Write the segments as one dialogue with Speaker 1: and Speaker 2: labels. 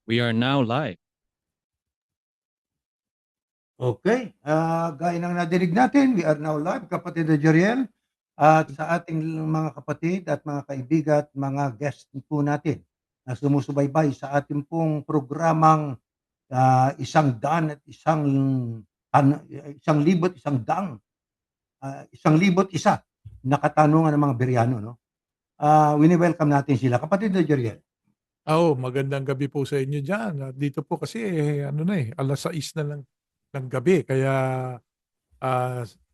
Speaker 1: We are now live.
Speaker 2: Okay, gaya ng nadinig natin, we are now live, kapatid na Jeriel, at sa ating mga kapatid at mga kaibigan at mga guest po natin na sumusubaybay sa ating pong programang isang daan at isang libot isang dang, isang libot isa na katanungan ng mga Beryano, no? Wini-welcome natin sila. Kapatid na Jeriel.
Speaker 3: Magandang gabi po sa inyo diyan. Dito po kasi, ano na, 6:00 na lang ng gabi kaya,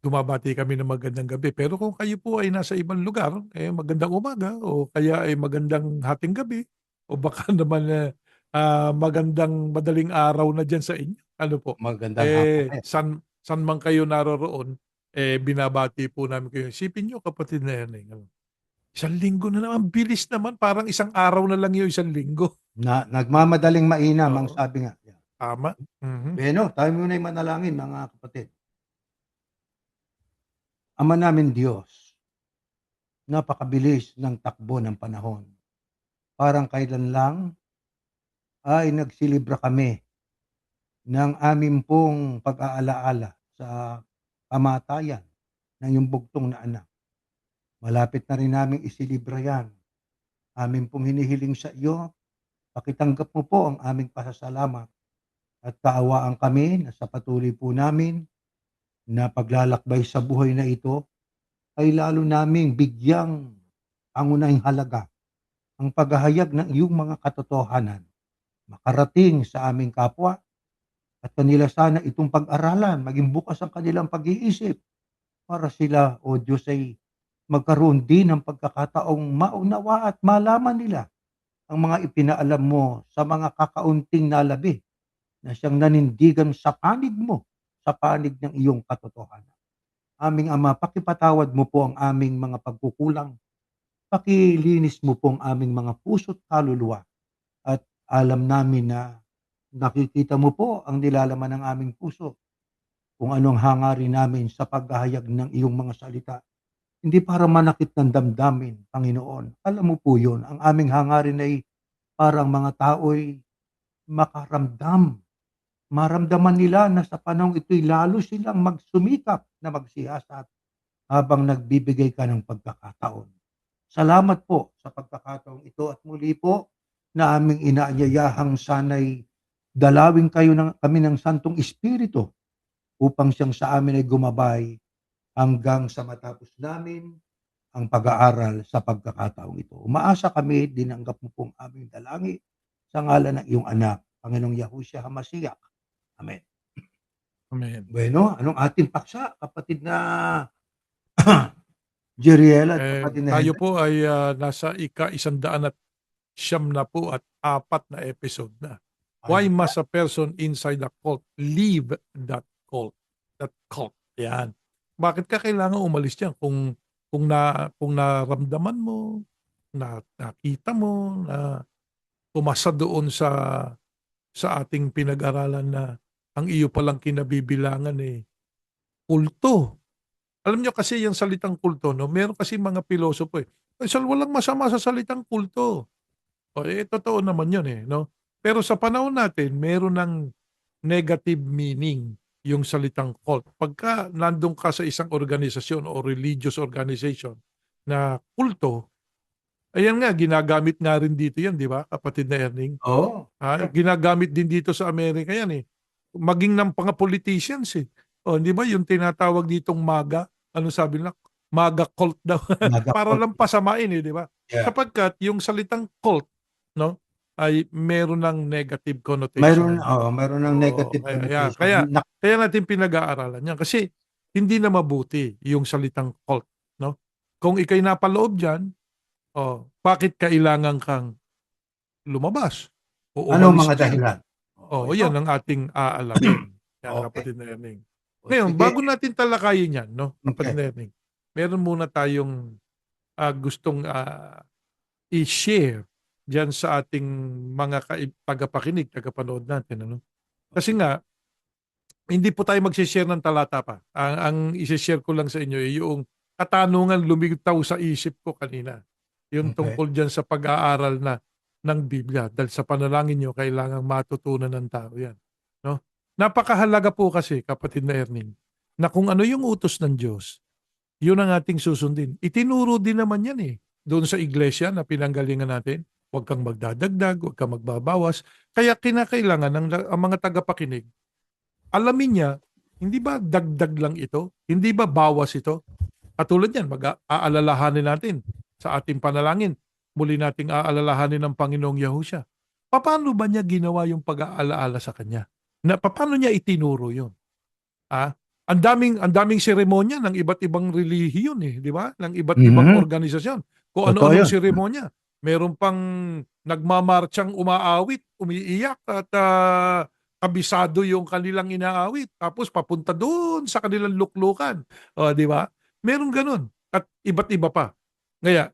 Speaker 3: bumabati kami ng magandang gabi. Pero kung kayo po ay nasa ibang lugar, magandang umaga o kaya ay magandang hating gabi o baka naman, magandang madaling araw na diyan sa inyo, ano po.
Speaker 2: Magandang hapon rin.
Speaker 3: Saan man kayo naroroon, binabati po namin kayo. Isipin niyo kapatid na 'yan, ano, 1 linggo na naman, bilis naman parang isang araw na lang yung 1 linggo.
Speaker 2: Nagmamadaling mainam ang
Speaker 3: Oo,
Speaker 2: sabi nga.
Speaker 3: tama. Mhm.
Speaker 2: Bueno, tayo muna manalangin, mga kapatid. Ama namin Diyos, napakabilis ng takbo ng panahon. Parang kailan lang ay nagsilibra kami ng aming pong pag-aalaala sa kamatayan ng iyong bugtong na anak. Malapit na rin namin isilibra yan. Amin pong hinihiling sa iyo, pakitanggap mo po ang aming pasasalamat at kaawaan kami na sa patuloy po namin na paglalakbay sa buhay na ito ay lalo naming bigyang pangunahing halaga ang paghahayag ng iyong mga katotohanan makarating sa aming kapwa at kanila sana itong pag-aralan, maging bukas ang kanilang pag-iisip para sila, O Diyos, ay magkaroon din ng pagkakataong maunawa at malaman nila ang mga ipinaalam mo sa mga kakaunting nalabi na siyang nanindigan sa panig mo, sa panig ng iyong katotohanan. Aming Ama, pakipatawad mo po ang aming mga pagkukulang. Pakilinis mo po ang aming mga puso't kaluluwa. At alam namin na nakikita mo po ang nilalaman ng aming puso, kung anong hangarin namin sa paghahayag ng iyong mga salita. Hindi para manakit ng damdamin, Panginoon. Alam mo po yun. Ang aming hangarin ay parang mga tao'y makaramdam. Maramdaman nila na sa panahong ito'y lalo silang magsumikap na magsiyasat habang nagbibigay ka ng pagkakataon. Salamat po sa pagkakataong ito at muli po na aming inaanyayahang sana'y dalawin kami ng Santong Espiritu upang siyang sa amin ay gumabay hanggang sa matapos namin ang pag-aaral sa pagkakataong ito. Umaasa kami, dinanggap mo pong aming dalangin sa ngalan ng iyong anak, Panginoong Yahushua HaMashiach. Amen.
Speaker 3: Amen.
Speaker 2: Bueno, anong ating paksa, kapatid na Jeriel at kapatid na
Speaker 3: Tayo
Speaker 2: Henry?
Speaker 3: po ay nasa ika-104 na episode na. Why
Speaker 2: Ayan.
Speaker 3: must a person inside a cult leave that cult? That cult. Yan. Bakit ka kailangan umalis diyan kung naramdaman mo, nakita mo na pumasa doon sa ating pinag-aralan na ang iyo palang kinabibilangan kulto. Alam niyo kasi yung salitang kulto, no, meron kasi mga pilosopo walang masama sa salitang kulto. Totoo naman yun no. Pero sa panahon natin, meron ng negative meaning yung salitang cult. Pagka nandun ka sa isang organisasyon o religious organization na kulto, ayan nga, ginagamit nga rin dito yan, di ba, kapatid na Erning?
Speaker 2: Oo.
Speaker 3: Ginagamit din dito sa Amerika yan Maging ng mga politicians di ba yung tinatawag ditong MAGA, ano sabi nila? MAGA cult daw. Para
Speaker 2: Nagakot.
Speaker 3: lang pasamain di ba?
Speaker 2: Yeah.
Speaker 3: Sapagkat yung salitang cult, no, ay meron ng negative connotation.
Speaker 2: Mayroon ng
Speaker 3: Oo,
Speaker 2: negative
Speaker 3: kaya,
Speaker 2: connotation.
Speaker 3: kaya, kaya natin pinag-aaralan yan. Kasi hindi na mabuti yung salitang cult. No? Kung ikay napaloob dyan, bakit kailangan kang lumabas o
Speaker 2: Ano ang
Speaker 3: umalis
Speaker 2: mga
Speaker 3: dyan?
Speaker 2: dahilan? Oo,
Speaker 3: Yan
Speaker 2: ito.
Speaker 3: ang ating aalamin. Yan,
Speaker 2: Okay.
Speaker 3: kapatid na Erning.
Speaker 2: O
Speaker 3: Ngayon,
Speaker 2: sige.
Speaker 3: bago natin talakayin yan, no, kapatid
Speaker 2: Okay.
Speaker 3: na Erning, meron muna tayong gustong i-share dyan sa ating mga tagapakinig, tagapanood natin. Ano? Kasi nga, hindi po tayo mag-share ng talata pa. Ang i-share ko lang sa inyo ay yung katanungan lumitaw sa isip ko kanina. Yung
Speaker 2: Okay.
Speaker 3: tungkol dyan sa pag-aaral na ng Biblia. Dahil sa panalangin nyo, kailangang matutunan ng tao yan. No? Napakahalaga po kasi, kapatid na Erning, na kung ano yung utos ng Diyos, yun ang ating susundin. Itinuro din naman yan eh. Doon sa iglesia na pinanggalingan natin, huwag kang magdadagdag, huwag kang magbabawas. Kaya kinakailangan ang mga tagapakinig, alamin niya, hindi ba dagdag lang ito? Hindi ba bawas ito? Katulad yan, mag-aalalahanin natin sa ating panalangin. Muli nating aalalahanin ng Panginoong Yahusya. Paano ba niya ginawa yung pag-aalaala sa kanya? Paano niya itinuro yun? Ah, ang daming seremonya ng iba't ibang relihiyon eh, di ba? Ng iba't ibang
Speaker 2: Mhm.
Speaker 3: organisasyon. Kung
Speaker 2: Totoo
Speaker 3: ano-anong
Speaker 2: yun.
Speaker 3: seremonya. Meron pang nagmamarchang umaawit, umiiyak at kabisado yung kanilang inaawit. Tapos papunta doon sa kanilang luklukan. O, di ba? Meron ganun. At iba't iba pa. Ngaya,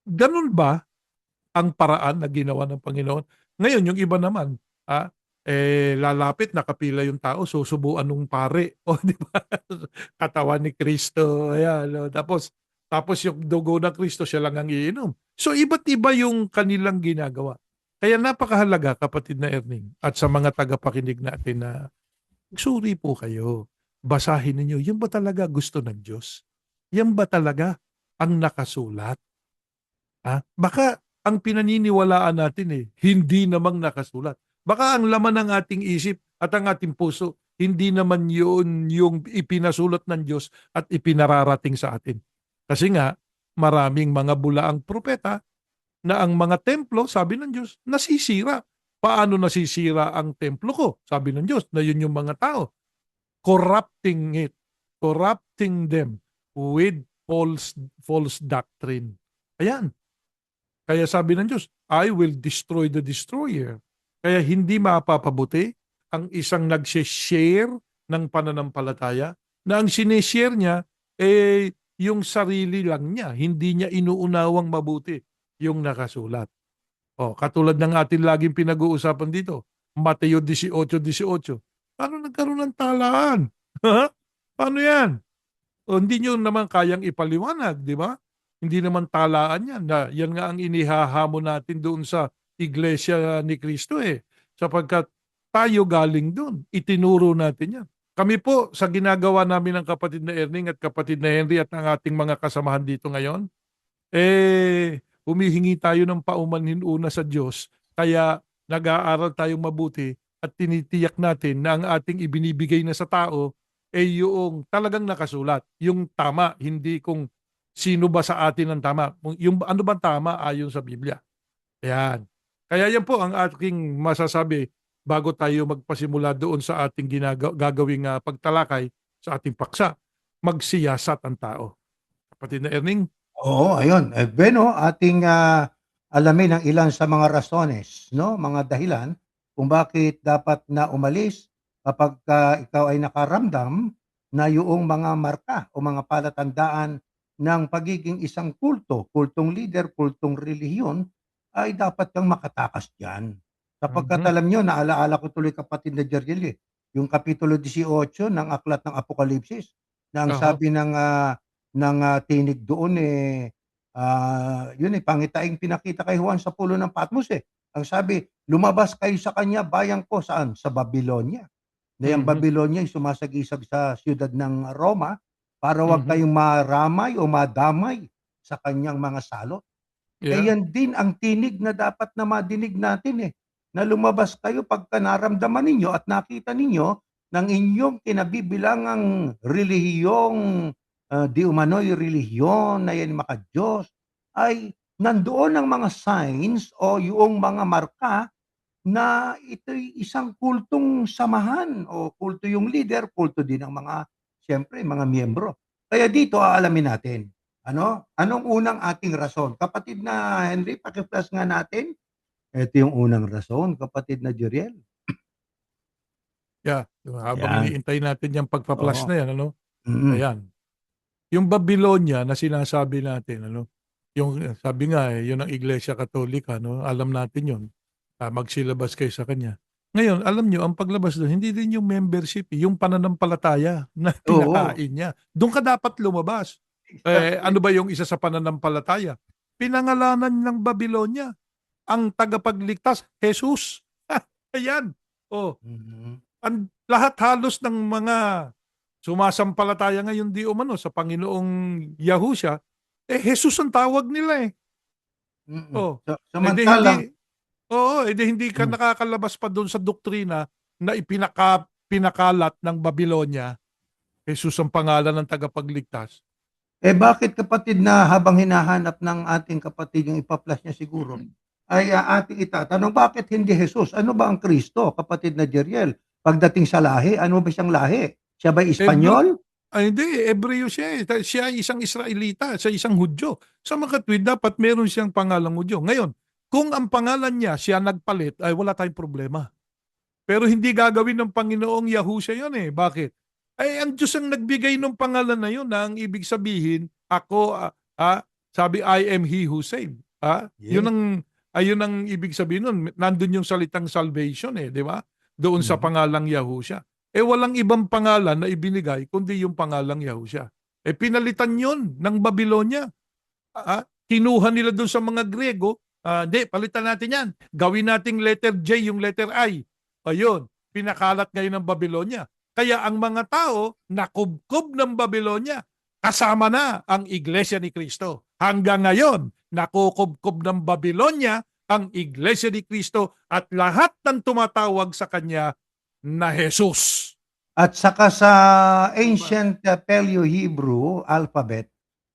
Speaker 3: ganun ba ang paraan na ginawa ng Panginoon? Ngayon, yung iba naman, ah, lalapit, nakapila yung tao, susubuan nung pare. O, di ba? Katawan ni Kristo. Ayan, o. Tapos yung dugo ng Kristo, siya lang ang iinom. So, iba't iba yung kanilang ginagawa. Kaya napakahalaga, kapatid na Erning, at sa mga tagapakinig natin na suri po kayo. Basahin ninyo, yan ba talaga gusto ng Diyos? Yan ba talaga ang nakasulat? Baka ang pinaniniwalaan natin hindi namang nakasulat. Baka ang laman ng ating isip at ang ating puso, hindi naman yun yung ipinasulat ng Diyos at ipinararating sa atin. Kasi nga, maraming mga bulaang propeta na ang mga templo, sabi ng Diyos, nasisira. Paano nasisira ang templo ko? Sabi ng Diyos, na yun yung mga tao. Corrupting it. Corrupting them with false doctrine. Ayan. Kaya sabi ng Diyos, I will destroy the destroyer. Kaya hindi mapapabuti ang isang nag-share ng pananampalataya na ang sinishare niya yung sarili lang niya. Hindi niya inuunawang mabuti yung nakasulat. Katulad ng atin laging pinag-uusapan dito, Mateo 18:18. Paano nagkaroon ng talaan? Paano yan? Hindi nyo naman kayang ipaliwanag, di ba? Hindi naman talaan yan. Yan nga ang inihahamon natin doon sa Iglesia ni Cristo sapagkat tayo galing doon. Itinuro natin yan. Kami po sa ginagawa namin ng kapatid na Erning at kapatid na Henry at ang ating mga kasamahan dito ngayon, humihingi tayo ng paumanhin una sa Diyos. Kaya nag-aaral tayong mabuti at tinitiyak natin na ang ating ibinibigay na sa tao yung talagang nakasulat. Yung tama, hindi kung sino ba sa atin ang tama. Yung ano bang tama ayon sa Biblia. Ayan. Kaya yan po ang aking masasabi bago tayo magpasimula doon sa ating gagawing pagtalakay sa ating paksa. Magsiyasat ang tao. Kapatid na Erning?
Speaker 2: Oo, ayun. Bueno, ating, alamin ang ilan sa mga rasones, 'no, mga dahilan kung bakit dapat na umalis kapagka ikaw ay nakaramdam na yoong mga marka o mga palatandaan ng pagiging isang kulto, kultong lider, kultong relihiyon, ay dapat kang makatakas diyan. Sapagkat
Speaker 3: Mhm.
Speaker 2: alam niyo, naalaala ko tuloy kapatid na Jeriel, yung kapitulo 18 ng aklat ng Apokalipsis na ang
Speaker 3: Oho.
Speaker 2: sabi ng tinig doon, yun, pangitaing pinakita kay Juan sa pulo ng Patmos, Ang sabi, "Lumabas kayo sa kanya, bayan ko." Saan? Sa Babilonya. Na yang
Speaker 3: Mhm.
Speaker 2: Babilonya ay sumasagisag sa siyudad ng Roma para wag
Speaker 3: Mhm.
Speaker 2: kayong maramay o madamay sa kanyang mga salot.
Speaker 3: Yeah.
Speaker 2: Yan din ang tinig na dapat na madinig natin, na lumabas kayo pagka naramdaman ninyo at nakita ninyo ng inyong kinabibilangang relihiyong, di umano'y relihiyon na yan maka-Diyos, ay nandoon ang mga signs o yung mga marka na ito'y isang kultong samahan o kulto yung leader, kulto din ang mga siyempre mga miyembro. Kaya dito aalamin natin, anong unang ating rason? Kapatid na Henry, paki-flash nga natin. Ito yung unang rason, kapatid na Jeriel.
Speaker 3: Yeah. Habang
Speaker 2: Yan,
Speaker 3: iniintay natin yung pagpa-flash
Speaker 2: oo.
Speaker 3: na yan, ano?
Speaker 2: Mm.
Speaker 3: Ayan. Yung Babylonia na sinasabi natin, ano? Yung sabi nga yun ang Iglesia Katolika, no? Alam natin yun. Magsilabas kayo sa kanya. Ngayon, alam nyo, ang paglabas doon, hindi din yung membership, yung pananampalataya na
Speaker 2: Oo,
Speaker 3: pinakain niya. Doon ka dapat lumabas.
Speaker 2: exactly.
Speaker 3: Ano ba yung isa sa pananampalataya? Pinangalanan ng Babylonia. ang tagapagligtas, Jesus. Ayan. Oh,
Speaker 2: Mhm.
Speaker 3: lahat halos ng mga sumasampalataya ngayon di umano sa Panginoong Yahusha, Jesus ang tawag nila eh.
Speaker 2: Mm.
Speaker 3: Oh,
Speaker 2: Samantalang
Speaker 3: edi hindi ka
Speaker 2: hmm.
Speaker 3: nakakalabas pa doon sa doktrina na pinakalat ng Babylonia, Jesus ang pangalan ng tagapagligtas.
Speaker 2: Bakit kapatid na habang hinahanap ng ating kapatid yung ipa-flash niya siguro, ay, ating itatanong bakit hindi Jesus? Ano ba ang Kristo, kapatid na Jeriel? Pagdating sa lahi, ano ba siyang lahi? Siya ba'y
Speaker 3: Ebro
Speaker 2: Espanyol?
Speaker 3: Ay hindi, Ebreo siya eh. Siya ay isang Israelita, siya ay isang Hudyo. Sa mga katwid, dapat meron siyang pangalang Hudyo. Ngayon, kung ang pangalan niya, siya nagpalit, ay wala tayong problema. Pero hindi gagawin ng Panginoong Yahusha yun eh. Bakit? Ay, ang Diyos ang nagbigay ng pangalan na yun na ang ibig sabihin, ako, sabi, I am he who saved. Yun
Speaker 2: Yes.
Speaker 3: yun ang ibig sabihin nun. Nandun yung salitang salvation eh, di ba? Doon sa
Speaker 2: Mhm.
Speaker 3: pangalang Yahusha. Walang ibang pangalan na ibinigay kundi yung pangalang Yahusha. Pinalitan yun ng Babylonia. Kinuha nila doon sa mga Grego, di, palitan natin yan. Gawin nating letter J yung letter I. Ayun, pinakalat ngayon ng Babylonia. Kaya ang mga tao, nakubkob ng Babylonia, kasama na ang Iglesia ni Cristo. Hanggang ngayon, nakukubkob ng Babylonia ang Iglesia ni Cristo at lahat ng tumatawag sa Kanya na Jesus.
Speaker 2: At saka sa
Speaker 3: Diba?
Speaker 2: ancient, Paleo-Hebrew alphabet,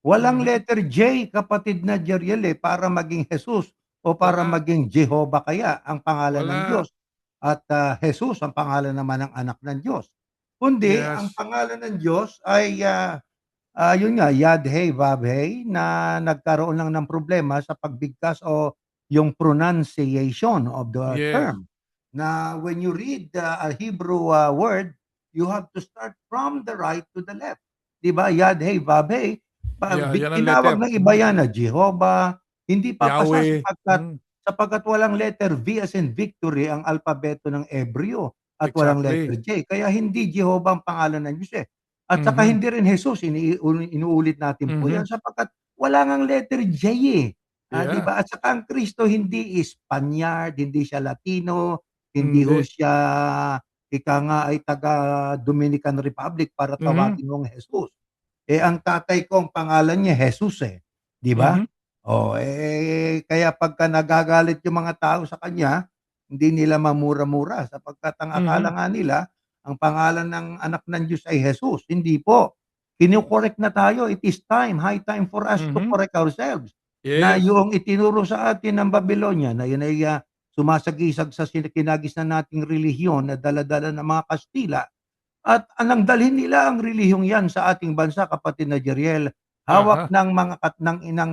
Speaker 2: walang
Speaker 3: Mhm.
Speaker 2: letter J, kapatid na Jeriel, para maging Jesus o para
Speaker 3: Wala,
Speaker 2: maging Jehovah kaya ang pangalan ng
Speaker 3: wala.
Speaker 2: Diyos at, Jesus ang pangalan naman ng anak ng Diyos. Kundi ang
Speaker 3: Yes.
Speaker 2: pangalan ng Diyos ay, yun nga, Yad-Heh, Vav-Heh, na nagkaroon lang ng problema sa pagbigkas o yung pronunciation of the
Speaker 3: Yes.
Speaker 2: term. Na when you read a Hebrew word, you have to start from the right to the left. 'Di ba? Yad-Heh, Vav-Heh.
Speaker 3: Yeah, yan ang
Speaker 2: Tinawag
Speaker 3: letter.
Speaker 2: ng iba yan na Jehovah, hindi papasa
Speaker 3: Yahweh.
Speaker 2: sapagkat walang letter V as in victory ang alpabeto ng Ebreo at walang
Speaker 3: Exactly.
Speaker 2: letter J. Kaya hindi Jehovah ang pangalan ng Diyos eh. At saka
Speaker 3: Mhm.
Speaker 2: hindi rin Jesus, inuulit natin po
Speaker 3: Mhm.
Speaker 2: yan sapagkat wala ngang letter J eh. 'Di
Speaker 3: Yeah.
Speaker 2: ba? At saka ang Kristo hindi Spaniard, hindi siya Latino, hindi ho
Speaker 3: Hindi.
Speaker 2: siya ika nga ay taga Dominican Republic para
Speaker 3: Mhm.
Speaker 2: tawagin mong Jesus. Ang tatay ko ang pangalan niya Jesus, 'di ba?
Speaker 3: Mhm.
Speaker 2: Kaya pagka nagagalit yung mga tao sa kanya, hindi nila mamura-mura sapagkat ang akala
Speaker 3: Mhm.
Speaker 2: nga nila, ang pangalan ng anak ng Diyos ay Jesus. Hindi po. Kino-correct na tayo. It is time, high time for us to
Speaker 3: Mhm.
Speaker 2: correct ourselves na
Speaker 3: Yes.
Speaker 2: yung itinuro sa atin ng Babylonia na yun ay, sumasagisag sa kinagisnan nating relihiyon na dala-dala ng mga Kastila at anang dalhin nila ang relihiyong 'yan sa ating bansa, kapatid na Jeriel. Hawak
Speaker 3: Aha.
Speaker 2: ng mga ng inang,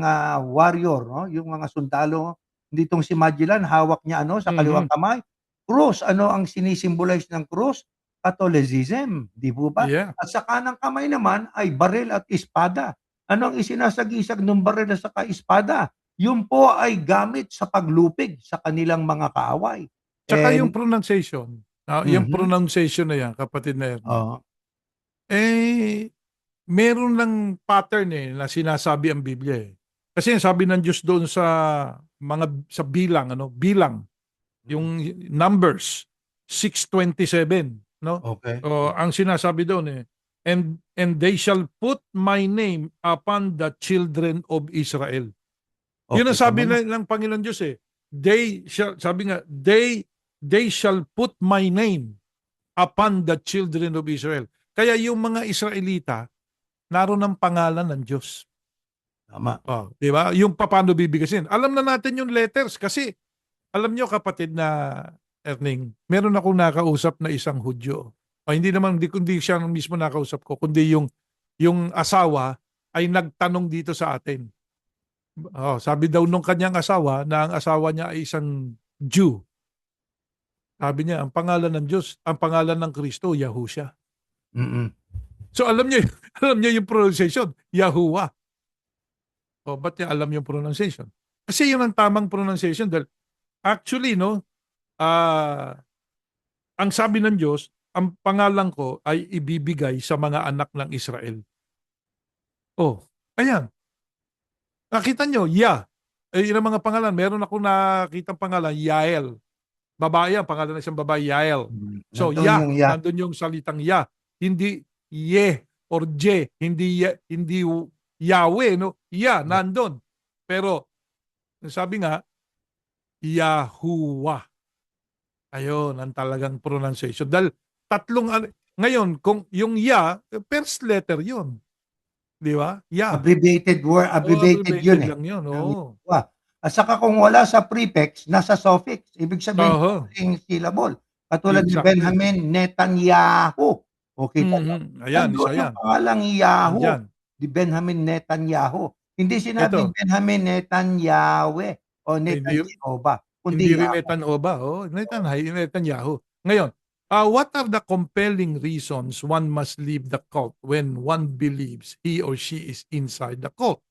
Speaker 2: warrior 'no, yung mga sundalo nitong si Magellan hawak niya ano sa kaliwang
Speaker 3: Mhm.
Speaker 2: kamay, krus. Ano ang sinisimbolize ng krus? Catholicism, 'di po ba?
Speaker 3: Yeah.
Speaker 2: At sa kanang kamay naman ay baril at espada. Ano ang isinasagisag ng baril at saka espada? Yun po ay gamit sa paglupig sa kanilang mga kaaway.
Speaker 3: Tsaka
Speaker 2: And
Speaker 3: yung pronunciation. Yung
Speaker 2: mhm,
Speaker 3: pronunciation na yan, kapatid na Ernie.
Speaker 2: oo,
Speaker 3: Eh, meron ng pattern na sinasabi ang Biblia eh. Kasi sabi ng Diyos doon sa bilang, bilang,
Speaker 2: mm,
Speaker 3: yung Numbers 6:27, no?
Speaker 2: okey,
Speaker 3: O
Speaker 2: oh.
Speaker 3: ang sinasabi doon and they shall put my name upon the children of Israel. Yun ang
Speaker 2: Okey ka
Speaker 3: sabi
Speaker 2: muna.
Speaker 3: ng Panginoon Diyos eh. Sabi nga, they shall put my name upon the children of Israel. Kaya yung mga Israelita, naroon ang pangalan ng Diyos.
Speaker 2: Tama.
Speaker 3: Oh, di ba? Yung paano bibigasin. Alam na natin yung letters kasi alam nyo kapatid na Erning, meron akong nakausap na isang Hudyo. Hindi naman kundi siya mismo nakausap ko, kundi yung asawa ay nagtanong dito sa atin. Sabi daw nung kanyang asawa na ang asawa niya ay isang Jew. Sabi niya, ang pangalan ng Diyos, ang pangalan ng Kristo, Yahusha.
Speaker 2: Mm.
Speaker 3: So alam niyo, alam niyo yung pronunciation, Yahuwah. Ba't niya alam yung pronunciation? Kasi yun ang tamang pronunciation dahil actually, no, ah, ang sabi ng Diyos, ang pangalan ko ay ibibigay sa mga anak ng Israel. Ayan. Nakita nyo, Yun ang mga pangalan. Meron ako nakitang pangalan, Yael. Babae yan, pangalan ng isang babae, Yael. So,
Speaker 2: Nandun yung
Speaker 3: nandun yung salitang ya. Hindi ye or je, hindi Yahweh, no? Ya, nandun. Pero, sabi nga, Yahuwah. Ayun, ang talagang pronunciation. Dahil tatlong, ngayon, kung yung ya, first letter yun. Di ba? Ya.
Speaker 2: abbreviated word,
Speaker 3: O,
Speaker 2: abbreviated
Speaker 3: abbreviated
Speaker 2: yun eh.
Speaker 3: lang yun.
Speaker 2: Ng
Speaker 3: Oo.
Speaker 2: Yahweh. At saka kung wala sa prefix, nasa suffix. Ibig sabihin,
Speaker 3: Oho.
Speaker 2: doubling syllable. Katulad ni
Speaker 3: Exactly.
Speaker 2: Benjamin Netanyahu. O kita niyo,
Speaker 3: Ayan, isa
Speaker 2: nandoon yung
Speaker 3: yan.
Speaker 2: pangalang Yahoo.
Speaker 3: Nandyan.
Speaker 2: Di Benjamin Netanyahu. Hindi sinabing
Speaker 3: Ito,
Speaker 2: Benjamin Netanyahu o
Speaker 3: hindi
Speaker 2: Netanyahu,
Speaker 3: hindi
Speaker 2: kundi
Speaker 3: rin
Speaker 2: Yahoo.
Speaker 3: Netanyahu. Oh, Netanyahu. Ngayon, what are the compelling reasons one must leave the cult when one believes he or she is inside the cult?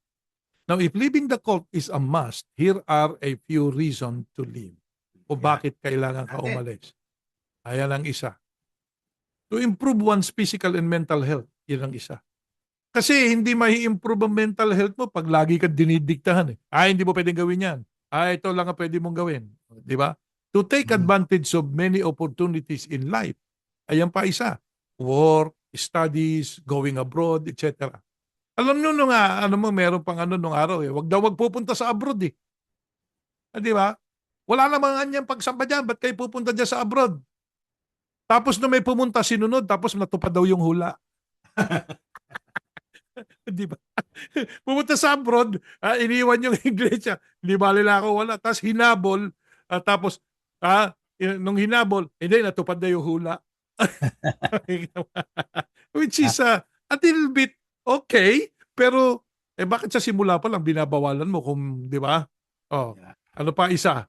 Speaker 3: Now, if leaving the cult is a must, here are a few reasons to leave. O
Speaker 2: Yan.
Speaker 3: bakit kailangan ka
Speaker 2: Natin.
Speaker 3: umalis? Ayan ang isa. To improve one's physical and mental health. Yan ang isa. Kasi hindi mai-improve ang mental health mo pag lagi kang dinidiktahan eh. Hindi mo pwedeng gawin yan. Ito lang ang pwede mong gawin. Di ba? To take
Speaker 2: Mm.
Speaker 3: advantage of many opportunities in life. Ayan pa isa. Work, studies, going abroad, etc. Alam nyo nung meron pang nung araw eh. Wag daw pupunta sa abroad eh. Di ba? Wala namang anyang pagsamba dyan. Ba't kayo pupunta dyan sa abroad? Tapos nung may pumunta, sinunod. Tapos natupad daw yung hula. Di ba? Pumunta sa abroad, iniwan yung iglesia. Hindi ba nila ako wala. Tapos hinabol, tapos nung hinabol, hindi, natupad na yung hula. Which is a little bit okay, pero bakit sa simula pa lang binabawalan mo kung, di ba? Oh,
Speaker 2: Yeah.
Speaker 3: ano pa isa?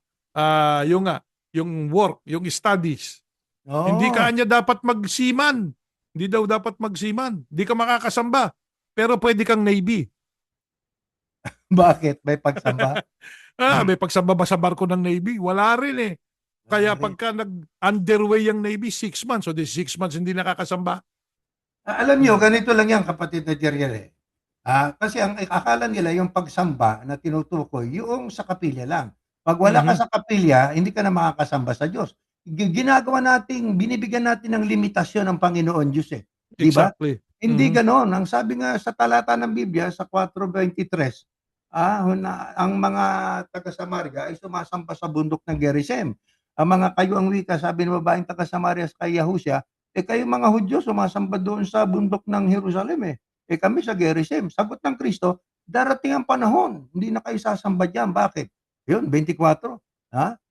Speaker 3: Yung work, yung studies. Hindi ka
Speaker 2: Oo.
Speaker 3: anya dapat magsiman. Hindi daw dapat magsiman. Hindi ka makakasamba. Pero pwede kang Navy.
Speaker 2: Bakit? May pagsamba?
Speaker 3: May pagsamba ba sa barko ng Navy? Wala rin eh. Kaya
Speaker 2: Wala rin.
Speaker 3: pagka nag-underway yung Navy, 6 months. So, 6 months hindi nakakasamba.
Speaker 2: Alam niyo,
Speaker 3: Hmm.
Speaker 2: ganito lang yan, kapatid na Jeriel eh. Kasi ang akala nila yung pagsamba na tinutukoy, yung sa kapilya lang. Pag wala ka
Speaker 3: Mhm.
Speaker 2: sa kapilya, hindi ka na makakasamba sa Diyos. Ginagawa nating, binibigyan natin ng limitasyon ng Panginoon Diyos eh. Di ba?
Speaker 3: Exactly.
Speaker 2: Hindi
Speaker 3: Mhm.
Speaker 2: ganon. Ang sabi nga sa talata ng Biblia, sa 4:23, ang mga taga-Samaria ay sumasamba sa bundok ng Gerizim. Ang mga kayo ang wika, sabi ng babaeng taga-Samaria kay Yahusya, kayong mga Hudyo sumasamba doon sa bundok ng Jerusalem eh. Kami sa Gerizim. Sagot ng Kristo, darating ang panahon, hindi na kayo sasamba diyan. Bakit? Yun, 24.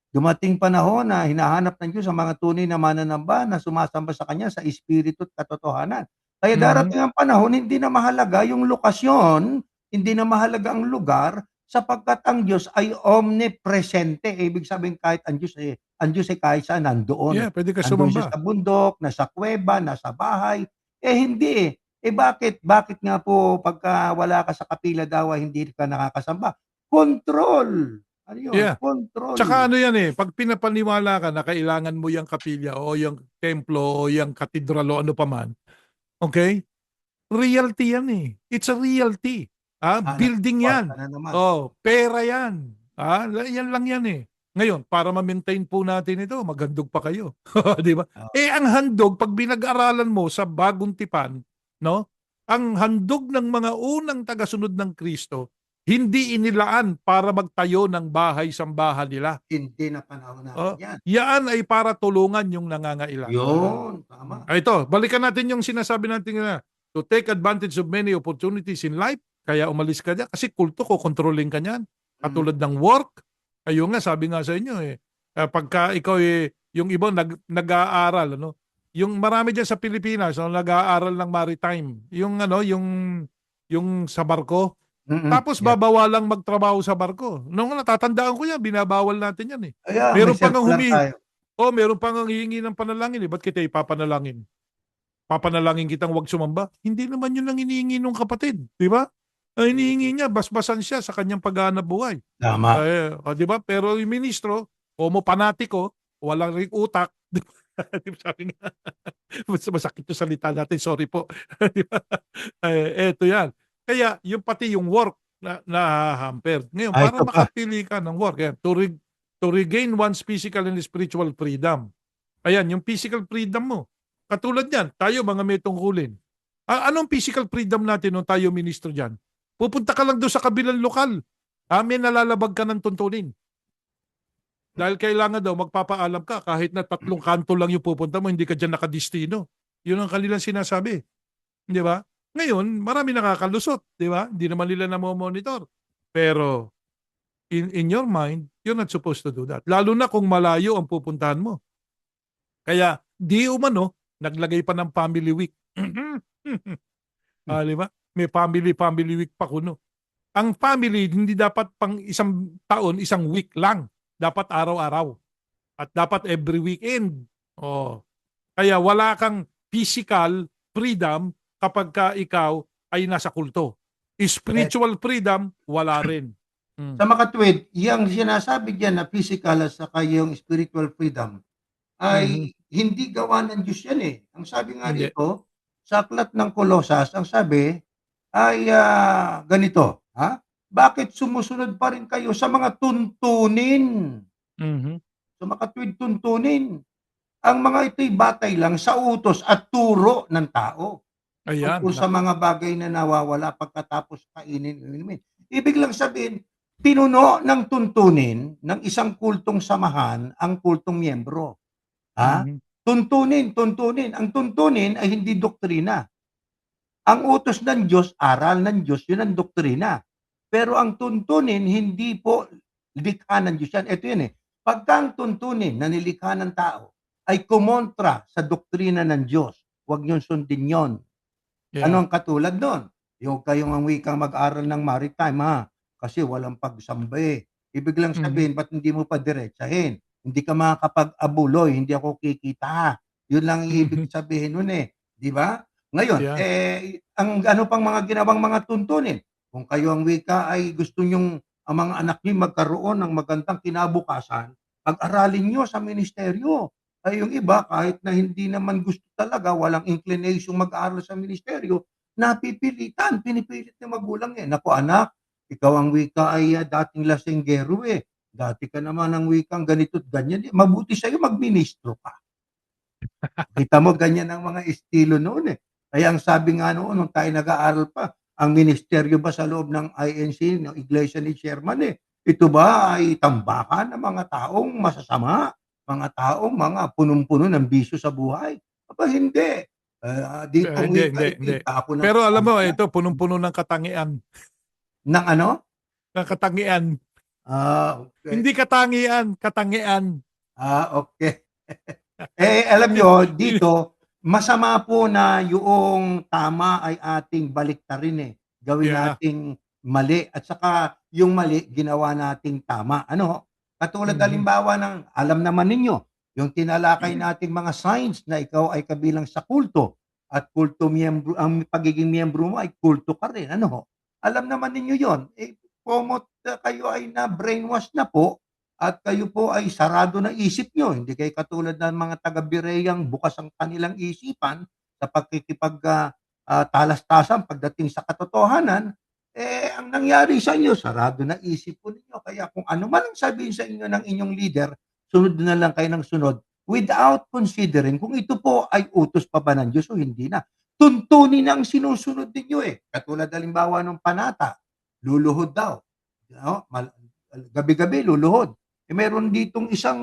Speaker 2: Dumating panahon na hinahanap ng Diyos ang mga tunay na mananamba na sumasamba sa Kanya sa espiritu at katotohanan. Kaya
Speaker 3: Mhm.
Speaker 2: darating ang panahon, hindi na mahalaga yung lokasyon, hindi na mahalaga ang lugar, sapagkat ang Diyos ay omnipresente. Ibig sabihin kahit ang Diyos ay kahit saan nandoon.
Speaker 3: Yeah, pwede ka
Speaker 2: Nandoon siya
Speaker 3: sumamba.
Speaker 2: sa bundok, nasa kuweba, nasa bahay. Hindi eh. Bakit? Bakit nga po pagka wala ka sa kapila daw ay hindi ka nakakasamba? Control. Ano yun?
Speaker 3: Yeah. Tsaka
Speaker 2: Control.
Speaker 3: yan eh, pag pinapaniwala ka na kailangan mo yung kapilya o yung templo o yung katedral o ano pa man, okay? Realty yan eh. It's a realty. Building yan.
Speaker 2: Kwarta na naman.
Speaker 3: Pera yan. Yan lang yan eh. Ngayon, para ma-maintain po natin ito, maghandog pa kayo. Di ba?
Speaker 2: Ah,
Speaker 3: Ang handog, pag binag-aralan mo sa bagong tipan, no? Ang handog ng mga unang tagasunod ng Kristo, hindi inilaan para magtayo ng bahay-sambahan nila.
Speaker 2: hindi na panahon natin
Speaker 3: Oh,
Speaker 2: yan.
Speaker 3: yan ay para tulungan yung nangangailangan.
Speaker 2: Yun, tama.
Speaker 3: Ito, balikan natin yung sinasabi natin na to take advantage of many opportunities in life. Kaya umalis ka dyan. Kasi kulto ko, controlling ka niyan. Katulad ng work. Ayun nga, sabi nga sa inyo pagka ikaw yung iba nag-aaral, ano? Yung marami dyan sa Pilipinas, nag-aaral ng maritime. Yung yung sa barko. Tapos
Speaker 2: Yeah.
Speaker 3: babawalang magtrabaho sa barko. Nung natatandaan ko yan, binabawal natin yan eh.
Speaker 2: Kaya may
Speaker 3: Meron pang ang
Speaker 2: circular tayo.
Speaker 3: meron pang ang hihingi ng panalangin eh. Ba't kita ipapanalangin? Papanalangin kitang wag sumamba. Hindi naman yun ang hinihingi ng kapatid. Di ba? Ang hinihingi niya, basbasan siya sa kanyang paghahanap buhay.
Speaker 2: Tama.
Speaker 3: Di ba? Pero yung ministro, homo panatiko, walang ring utak. Di ba? Sabi nga, masakit yung salita natin. Sorry po. Di ba? Eto yan. Kaya yung pati yung work, nahahamper. Ngayon,
Speaker 2: Ah,
Speaker 3: para
Speaker 2: ito pa.
Speaker 3: makapili ka ng work, yan, to regain one's physical and spiritual freedom. Ayan, yung physical freedom mo. Katulad yan, tayo mga may tungkulin. Anong physical freedom natin nung tayo ministro dyan? Pupunta ka lang doon sa kabilang lokal. May nalalabag ka ng tuntunin. Dahil kailangan daw magpapaalam ka kahit na 3 kanto lang yung pupunta mo, hindi ka dyan nakadistino. Yun ang kanilang sinasabi. Di ba? Ngayon, marami nakakalusot. Di ba? Hindi naman nila monitor. Pero in your mind, you're not supposed to do that. Lalo na kung malayo ang pupuntahan mo. Kaya di umano, naglagay pa ng family week. Di ba? May family week pa kuno. Ang family, hindi dapat pang isang taon, isang week lang. Dapat araw-araw. At dapat every weekend. Oh. Kaya wala kang physical freedom kapag ka ikaw ay nasa kulto.
Speaker 2: Eh,
Speaker 3: Spiritual freedom, wala rin. Mm.
Speaker 2: sa makatwid, yung sinasabi diyan na physical at saka yung spiritual freedom
Speaker 3: Mhm.
Speaker 2: ay hindi gawa ng Diyos yan eh. Ang sabi nga
Speaker 3: Hindi.
Speaker 2: rito, sa aklat ng Kolosas, ang sabi ay ganito, ha? Bakit sumusunod pa rin kayo sa mga tuntunin?
Speaker 3: Mhm.
Speaker 2: Sa makatwid tuntunin. Ang mga ito'y batay lang sa utos at turo ng tao
Speaker 3: Ayan.
Speaker 2: tungkol sa mga bagay na nawawala pagkatapos kainin o inumin. Ibig lang sabihin, pinuno ng tuntunin ng isang kultong samahan ang kultong miyembro. Ha?
Speaker 3: Mhm.
Speaker 2: Tuntunin, tuntunin. Ang tuntunin ay hindi doktrina. Ang utos ng Diyos, aral ng Diyos, yun ang doktrina. Pero ang tuntunin, hindi po likha ng Diyos yan. Ito yun eh. Pagka ang tuntunin na nilikha ng tao ay kumontra sa doktrina ng Diyos, huwag niyong sundin yon. Ano
Speaker 3: Yeah.
Speaker 2: ang katulad nun? Yung kayong ang wikang mag-aral ng maritime, ha? Kasi walang pagsamba eh. Ibig lang
Speaker 3: Mhm.
Speaker 2: sabihin, ba't hindi mo pa diretsahin? Hindi ka makakapag-abuloy, hindi ako kikita. Yun lang ang ibig
Speaker 3: Mhm.
Speaker 2: sabihin nun eh. Di ba? Ngayon,
Speaker 3: Yeah.
Speaker 2: ang ano pang mga ginawang mga tuntunin? Kung kayo ang wika ay gusto nyong ang mga anak niyo magkaroon ng magandang kinabukasan, pag-aralin nyo sa ministeryo. Ay yung iba, kahit na hindi naman gusto talaga, walang inclination mag-aaral sa ministeryo, napipilitan, pinipilit ng magulang eh. Naku anak, ikaw ang wika ay dating lasenggero eh. Dati ka naman ang wikang ganito't ganyan. Mabuti sa'yo magministro ka. Kita mo ganyan ang mga estilo noon eh. Kaya ang sabi nga noon nung tayo nag-aaral pa, ang ministeryo ba sa loob ng INC, ng Iglesia ni Chairman eh, ito ba ay tambakan ng mga taong masasama, mga taong mga punong-puno ng bisyo sa buhay? Aba hindi. Ditong
Speaker 3: Hindi,
Speaker 2: wika,
Speaker 3: hindi, hindi.
Speaker 2: ititako ng
Speaker 3: Pero alam mo,
Speaker 2: sambayan.
Speaker 3: ito, punong-puno ng katangian.
Speaker 2: Ng ano?
Speaker 3: Ng katangian.
Speaker 2: Okay.
Speaker 3: Hindi katangian, katangian.
Speaker 2: Okay. Alam nyo, dito, masama po na yung tama ay ating baliktarin eh. Gawin
Speaker 3: Yeah.
Speaker 2: nating mali at saka yung mali ginawa nating tama. Ano? Katulad
Speaker 3: Mhm.
Speaker 2: halimbawa ng alam naman ninyo, yung tinalakay nating mga signs na ikaw ay kabilang sa kulto at kulto miyembro, ang pagiging miyembro mo ay kulto ka rin. Ano? Alam naman ninyo yon. Pomot kayo ay na brainwash na po at kayo po ay sarado na isip nyo. Hindi kayo katulad ng mga taga-Bireyang bukas ang kanilang isipan sa talastasan pagdating sa katotohanan, ang nangyari sa inyo, sarado na isip po ninyo. Kaya kung ano man ang sabihin sa inyo ng inyong leader, sunod na lang kayo ng sunod without considering kung ito po ay utos pa ba ng Diyos o hindi na. Tuntunin ang sinusunod ninyo eh. Katulad halimbawa ng panata, luluhod daw. No? Gabi-gabi luluhod. Meron ditong isang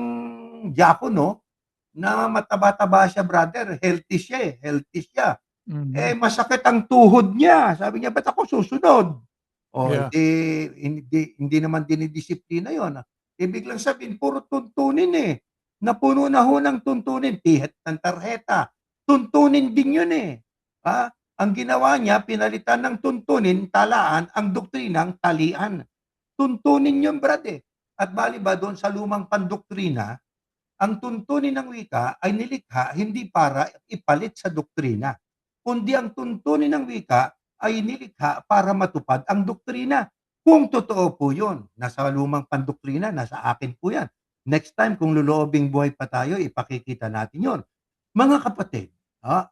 Speaker 2: diakono na mataba-taba siya, brother. Healthy siya eh. Healthy siya.
Speaker 3: Mhm.
Speaker 2: Masakit ang tuhod niya. Sabi niya, ba't ako susunod?
Speaker 3: Yeah.
Speaker 2: Hindi naman dinidisiplina yon. Ibig lang sabihin, puro tuntunin eh. Napuno na ho ng tuntunin. Pihet ng tarheta. Tuntunin din yun eh. Ha? Ang ginawa niya, pinalitan ng tuntunin, talaan, ang doktrinang talian. Tuntunin yun, brad eh. At bali ba doon sa lumang pandoktrina, ang tuntunin ng wika ay nilikha hindi para ipalit sa doktrina, kundi ang tuntunin ng wika ay nilikha para matupad ang doktrina. Kung totoo po yun, nasa lumang pandoktrina, nasa akin po yan. Next time, kung luluobing buhay pa tayo, ipakikita natin yon. Mga kapatid,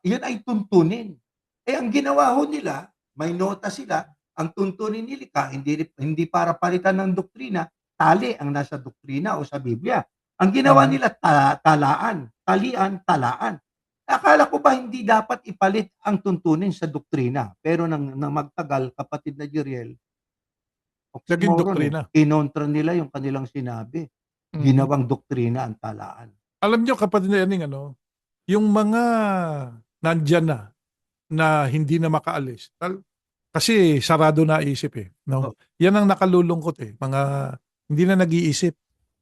Speaker 2: yun ay tuntunin. Ang ginawa ho nila, may nota sila, ang tuntunin ni likha hindi para palitan ng doktrina, tali ang nasa doktrina o sa Biblia. Ang ginawa
Speaker 3: Mhm.
Speaker 2: nila talaan, talian, talaan. Akala ko ba hindi dapat ipalit ang tuntunin sa doktrina, pero nang magtagal, kapatid na Jeriel,
Speaker 3: Naging
Speaker 2: oxymoron,
Speaker 3: doktrina.
Speaker 2: kinontra nila yung kanilang sinabi.
Speaker 3: Mhm.
Speaker 2: Ginawang doktrina ang talaan.
Speaker 3: Alam niyo kapatid na Erning yung mga nandiyan na hindi na makaalis. Kasi sarado na isip no?
Speaker 2: Oh,
Speaker 3: Yan ang nakalulungkot mga hindi na nag-iisip.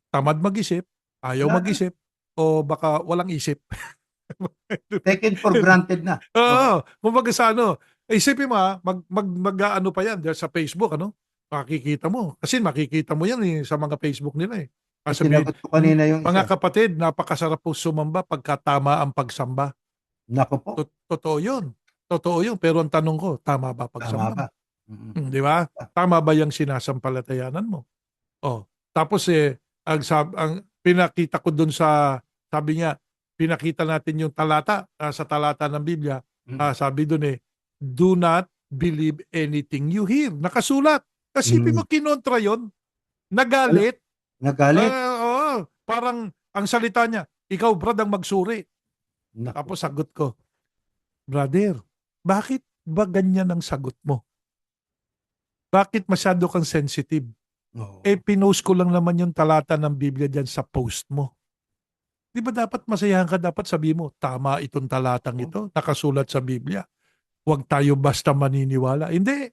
Speaker 3: Tamad mag-isip, ayaw
Speaker 2: wala na.
Speaker 3: mag-isip, o baka walang isip.
Speaker 2: Taken for granted na. Oo.
Speaker 3: Oo, kumbaga sa isipin mo mag-aano pa yan dahil sa Facebook makikita mo. Kasi makikita mo yan sa mga Facebook nila
Speaker 2: Ay,
Speaker 3: Sasabihin,
Speaker 2: sinagot ko kanina yung
Speaker 3: mga
Speaker 2: isa.
Speaker 3: kapatid, napakasarap po sumamba pagka tama ang pagsamba.
Speaker 2: Naku po,
Speaker 3: Totoo yun. Totoo yun. Pero ang tanong ko, tama ba
Speaker 2: tama
Speaker 3: pagsamba
Speaker 2: ba?
Speaker 3: mo?
Speaker 2: Mm.
Speaker 3: Di ba? Tama ba yung sinasampalatayanan mo? Oh. Tapos ang pinakita ko dun sabi niya, pinakita natin yung talata, sa talata ng Biblia,
Speaker 2: Mm.
Speaker 3: sabi dun do not believe anything you hear. Nakasulat. Kasipin
Speaker 2: Mm.
Speaker 3: mo kinontra yon,
Speaker 2: Wala,
Speaker 3: nagalit.
Speaker 2: nagalit.
Speaker 3: Oo, parang ang salita niya, ikaw brad ang magsuri.
Speaker 2: Naku
Speaker 3: Tapos
Speaker 2: po.
Speaker 3: sagot ko, brother, bakit ba ganyan ang sagot mo? Bakit masyado kang sensitive?
Speaker 2: Oo.
Speaker 3: Pinost ko lang naman yung talata ng Biblia dyan sa post mo. Di ba dapat masayahan ka? Dapat sabi mo, tama itong talatang ito, nakasulat sa Biblia. Huwag tayo basta maniniwala. Hindi.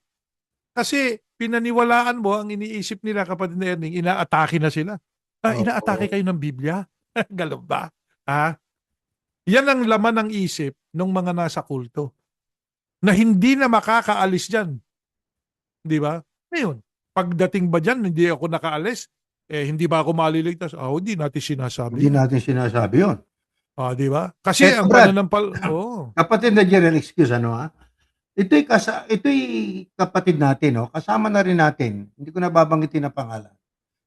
Speaker 3: Kasi pinaniwalaan mo, ang iniisip nila kapatid na Erning, inaatake na sila. Inaatake
Speaker 2: Opo.
Speaker 3: kayo ng Biblia? Galon ba? Ha? Yan ang laman ng isip ng mga nasa kulto na hindi na makakaalis dyan. Di ba? Ngayon, pagdating ba dyan, hindi ako nakaalis, hindi ba ako maliligtas? Hindi natin
Speaker 2: Hindi
Speaker 3: sinasabi yan.
Speaker 2: natin sinasabi yun.
Speaker 3: Di ba? Kasi
Speaker 2: Eto
Speaker 3: ang
Speaker 2: Brad, kapatid na Jeriel, excuse ito'y kapatid natin, kasama na rin natin, hindi ko na babanggitin ang pangalan,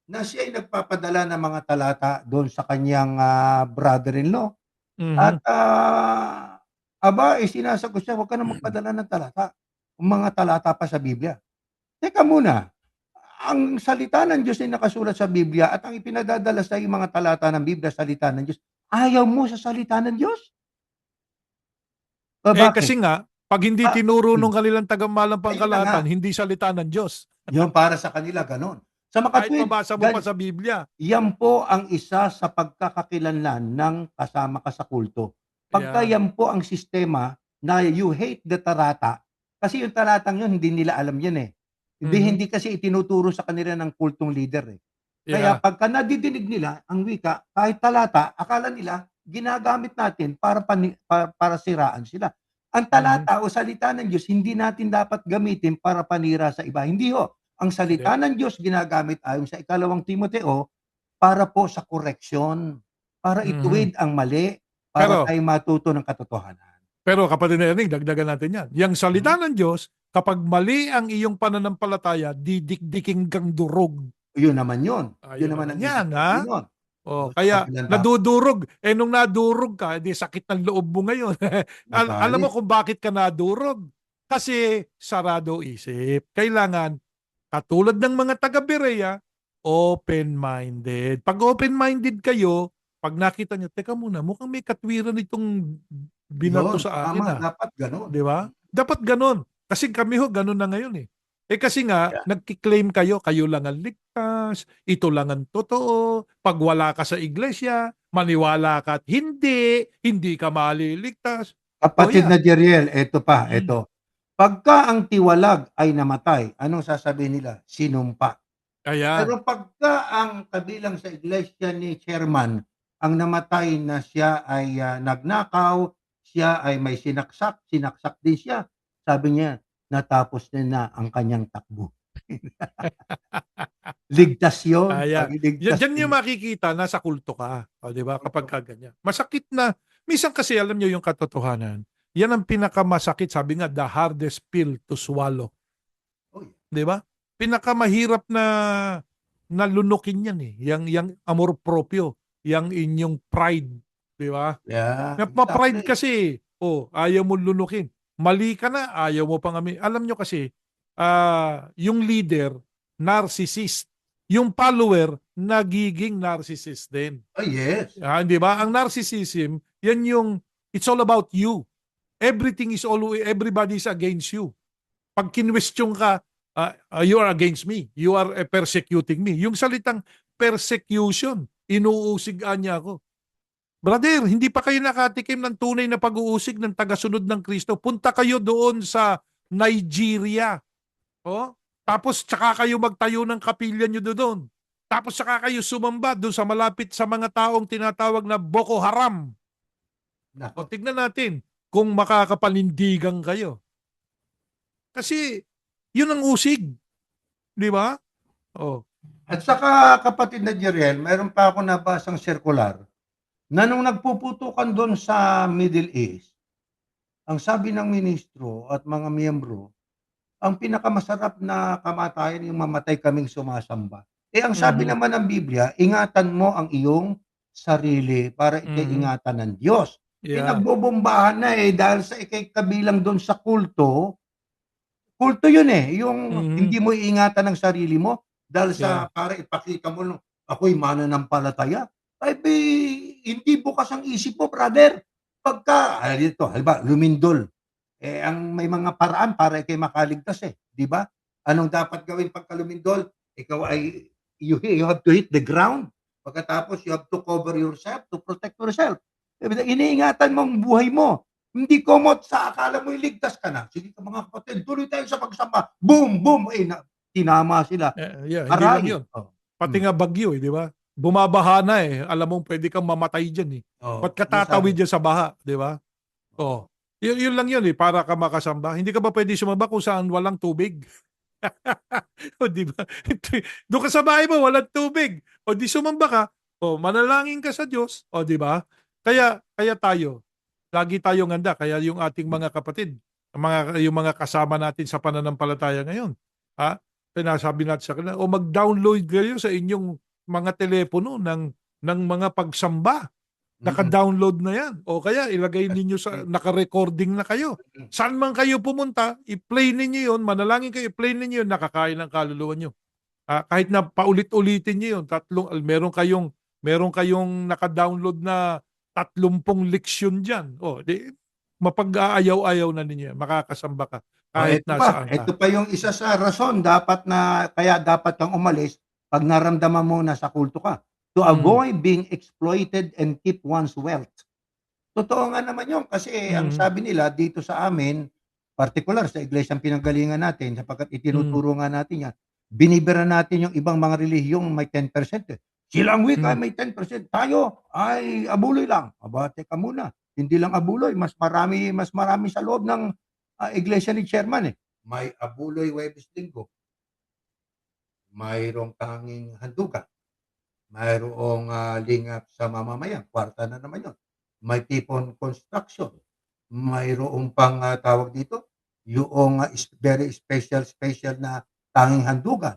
Speaker 2: na siya ay nagpapadala ng mga talata doon sa kanyang, brother-in-law at,
Speaker 3: Mhm.
Speaker 2: sinasagot siya, "Huwag ka na magpadala ng talata, mga talata pa sa Biblia." Teka muna, ang salita ng Diyos ay nakasulat sa Biblia at ang ipinadadala sa'yo mga talata ng Biblia, salita ng Diyos. Ayaw mo sa salita ng Diyos? O bakit?
Speaker 3: Kasi nga, pag hindi
Speaker 2: Ah,
Speaker 3: tinuro
Speaker 2: hmm,
Speaker 3: nung kanilang tagamalang
Speaker 2: ayun na nga,
Speaker 3: pangkalahatan, hindi salita ng Diyos.
Speaker 2: yung para sa kanila gano'n. Sa
Speaker 3: Kahit
Speaker 2: makatuwid,
Speaker 3: mabasa mo pa sa Biblia.
Speaker 2: yan po ang isa sa pagkakakilanlan ng kasama ka sa kulto. Pagka
Speaker 3: Yan.
Speaker 2: yan po ang sistema na you hate the talata, kasi yung talatang yun hindi nila alam yan, eh.
Speaker 3: Mhm.
Speaker 2: Hindi kasi itinuturo sa kanila ng kultong leader, eh. Kaya
Speaker 3: Yeah.
Speaker 2: pagka nadidinig nila ang wika, kahit talata, akala nila ginagamit natin para siraan sila. Ang
Speaker 3: Mhm.
Speaker 2: talata o salita ng Diyos hindi natin dapat gamitin para panira sa iba. Hindi ho. Ang
Speaker 3: Hindi.
Speaker 2: salita ng Diyos ginagamit ayon sa ikalawang Timoteo para po sa koreksyon, para
Speaker 3: Mhm.
Speaker 2: ituwid ang mali, para
Speaker 3: Pero
Speaker 2: tayo matuto ng katotohanan.
Speaker 3: pero kapatid na Erning, dagdagan natin yan. Yang
Speaker 2: Mhm.
Speaker 3: salita ng Diyos, kapag mali ang iyong pananampalataya, didikdiking kang durog.
Speaker 2: Yun naman yun. Yun
Speaker 3: Ayun
Speaker 2: naman
Speaker 3: naman
Speaker 2: ang ibig
Speaker 3: yan,
Speaker 2: sabihin nun. Sa
Speaker 3: Kaya
Speaker 2: kabilang dako,
Speaker 3: nadudurog. Nung nadurog ka, di sakit ng loob mo ngayon. Alam mo
Speaker 2: nagalit.
Speaker 3: kung bakit ka nadurog? Kasi sarado isip. Kailangan, katulad ng mga taga-Berea, open-minded. Pag open-minded kayo, pag nakita nyo, teka muna, mukhang may katwiran itong binato
Speaker 2: Yun,
Speaker 3: sa
Speaker 2: tama,
Speaker 3: akin.
Speaker 2: dapat gano'n.
Speaker 3: Di ba? Dapat ganun. Kasi kami ganun na ngayon kasi nga,
Speaker 2: Yeah.
Speaker 3: nagkiklaim kayo lang ang ligtas, ito lang ang totoo, pag wala ka sa iglesia, maniwala ka at hindi ka maliligtas. O
Speaker 2: Kapatid
Speaker 3: yan.
Speaker 2: na Jeriel, eto pa,
Speaker 3: Mm.
Speaker 2: eto. Pagka ang tiwalag ay namatay, anong sasabihin nila? Sinumpa.
Speaker 3: Ayan.
Speaker 2: Pero pagka ang kabilang sa iglesia ni chairman, ang namatay na siya ay, nagnakaw, siya ay may sinaksak din siya. Sabi niya, natapos na ang kanyang takbo. Ligtas yun,
Speaker 3: Ayan.
Speaker 2: sabi ligtas
Speaker 3: Diyan yung
Speaker 2: din.
Speaker 3: makikita, nasa kulto ka. Di ba? Kapag
Speaker 2: Oo,
Speaker 3: ka ganyan. Masakit na. Minsan kasi alam nyo yung katotohanan. Yan ang pinakamasakit. Sabi nga, the hardest pill to swallow.
Speaker 2: oh, yeah.
Speaker 3: 'Di ba? Pinakamahirap na lunukin 'yan yang amor proprio, yang inyong pride, 'di ba?
Speaker 2: Yeah,
Speaker 3: Ma-pride
Speaker 2: exactly.
Speaker 3: kasi, ayaw mo lunukin. Mali ka na, ayaw mo pang alam nyo kasi, yung leader, narcissist. Yung follower, nagiging narcissist din.
Speaker 2: Oh, yes.
Speaker 3: Di ba? Ang narcissism, yan yung, it's all about you. Everything is always, everybody is against you. Pag kinwestiyon ka, you are against me. You are persecuting me. Yung salitang persecution, inuusigan niya ako. Brother, hindi pa kayo nakatikim ng tunay na pag-uusig ng tagasunod ng Kristo. Punta kayo doon sa Nigeria. Oh? Tapos tsaka kayo magtayo ng kapilya nyo doon. Tapos tsaka kayo sumamba doon sa malapit sa mga taong tinatawag na Boko Haram. O tignan natin kung makakapanindigan kayo. Kasi yun ang usig. Di ba? Oh.
Speaker 2: At saka, kapatid na Jeriel, mayroon pa ako nabasang circular na nung nagpuputukan doon sa Middle East, ang sabi ng ministro at mga miyembro, ang pinakamasarap na kamatayan yung mamatay kaming sumasamba. Ang sabi naman ng Biblia, ingatan mo ang iyong sarili para ikay ingatan ng Diyos.
Speaker 3: Yeah.
Speaker 2: Nagbobombahan na dahil sa ikay kabilang doon sa kulto yun yung hindi mo iingatan ng sarili mo dahil sa para ipakita mo ako'y mananampalataya. Ay, hindi bukas ang isip mo, brother. Pagka, halimbawa, lumindol. Ang may mga paraan para ikay makaligtas di ba? Anong dapat gawin pagka lumindol? Ikaw ay, you have to hit the ground. Pagkatapos, you have to cover yourself to protect yourself. Iniingatan mo ang buhay mo. Hindi komot sa akala mo iligtas ka na. Sige mga kapatid, tuloy tayo sa pagsamba. Boom, boom. Tinama sila.
Speaker 3: Hindi lang yun. Pati nga bagyo, di ba? Bumabaha na Alam mo, pwede kang mamatay dyan Ba't ka tatawid dyan sa baha, di ba? Yun lang yun para ka makasamba. Hindi ka ba pwede sumamba kung saan walang tubig? O di ba? Doon ka sa bahay mo, walang tubig. O di sumamba ka, manalangin ka sa Diyos. O di ba? Kaya tayo, lagi tayong handa. Kaya yung ating mga kapatid, yung mga kasama natin sa pananampalataya ngayon, pinasabi natin sa kanila, mag-download kayo sa inyong mga telepono ng mga pagsamba. Naka-download na yan. O kaya ilagay ninyo sa naka-recording na kayo. Saan man kayo pumunta, i-play ninyo yun, manalangin kayo, i-play ninyo yun, nakakain ang kaluluwa nyo. Kahit na paulit-ulitin nyo yun, meron kayong naka-download na 30 leksyon dyan. Mapag-aayaw-ayaw na ninyo yan. Makakasamba ka kahit nasaan ka.
Speaker 2: Ito pa yung isa sa rason kaya dapat kang umalis pag naramdaman mo na sa kulto ka. To avoid being exploited and keep one's wealth. Totoo nga naman yun kasi ang sabi nila dito sa amin, particular sa iglesyang pinanggalingan natin, sapagkat itinuturo nga natin yan, binibira natin yung ibang mga relihiyong may 10%. Silang week ay may 10%. Tayo ay abuloy lang. Teka muna. Hindi lang abuloy. Mas marami sa loob ng iglesia ni chairman May abuloy Huwebes Linggo. Mayroong tanging handugan. Mayroong lingap sa mamamayan. Kwarta na naman yun. May tipon construction. Mayroong pang tawag dito, yung very special na tanging handugan.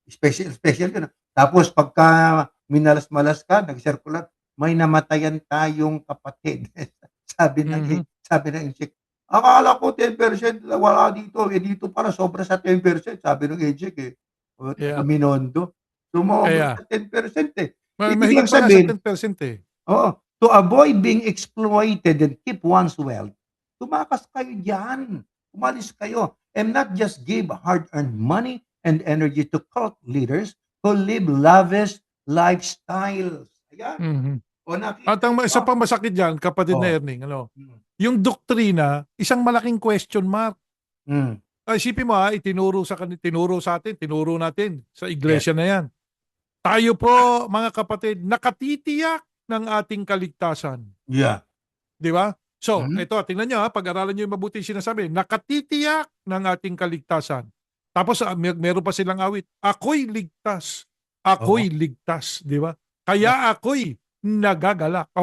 Speaker 2: Special yun. Tapos pagka minalas-malas ka, nag-circular, may namatayan tayong kapatid. sabi ng Inchik, akala ko 10% wala dito. Dito para sobra sa 10%. Sabi ng Inchik Minondo. Sumobra sa 10%
Speaker 3: Mahigit pa sa 10%
Speaker 2: to avoid being exploited and keep one's wealth, tumakas kayo dyan. Umalis kayo. And not just give hard-earned money and energy to cult leaders who live lavish lifestyles. Ayan.
Speaker 3: At ang isa pang masakit dyan, kapatid na Erning, yung doktrina, isang malaking question mark. Isipin mo tinuro sa atin, tinuro natin sa iglesia na yan. Tayo po, mga kapatid, nakatitiyak ng ating kaligtasan.
Speaker 2: Yeah.
Speaker 3: Di ba? So, ito, tingnan nyo pag-aralan nyo yung mabuti sinassabi. Nakatitiyak ng ating kaligtasan. Tapos, meron pa silang awit. Ako'y ligtas. Ako'y ligtas. Di ba? Kaya ako'y nagagalak.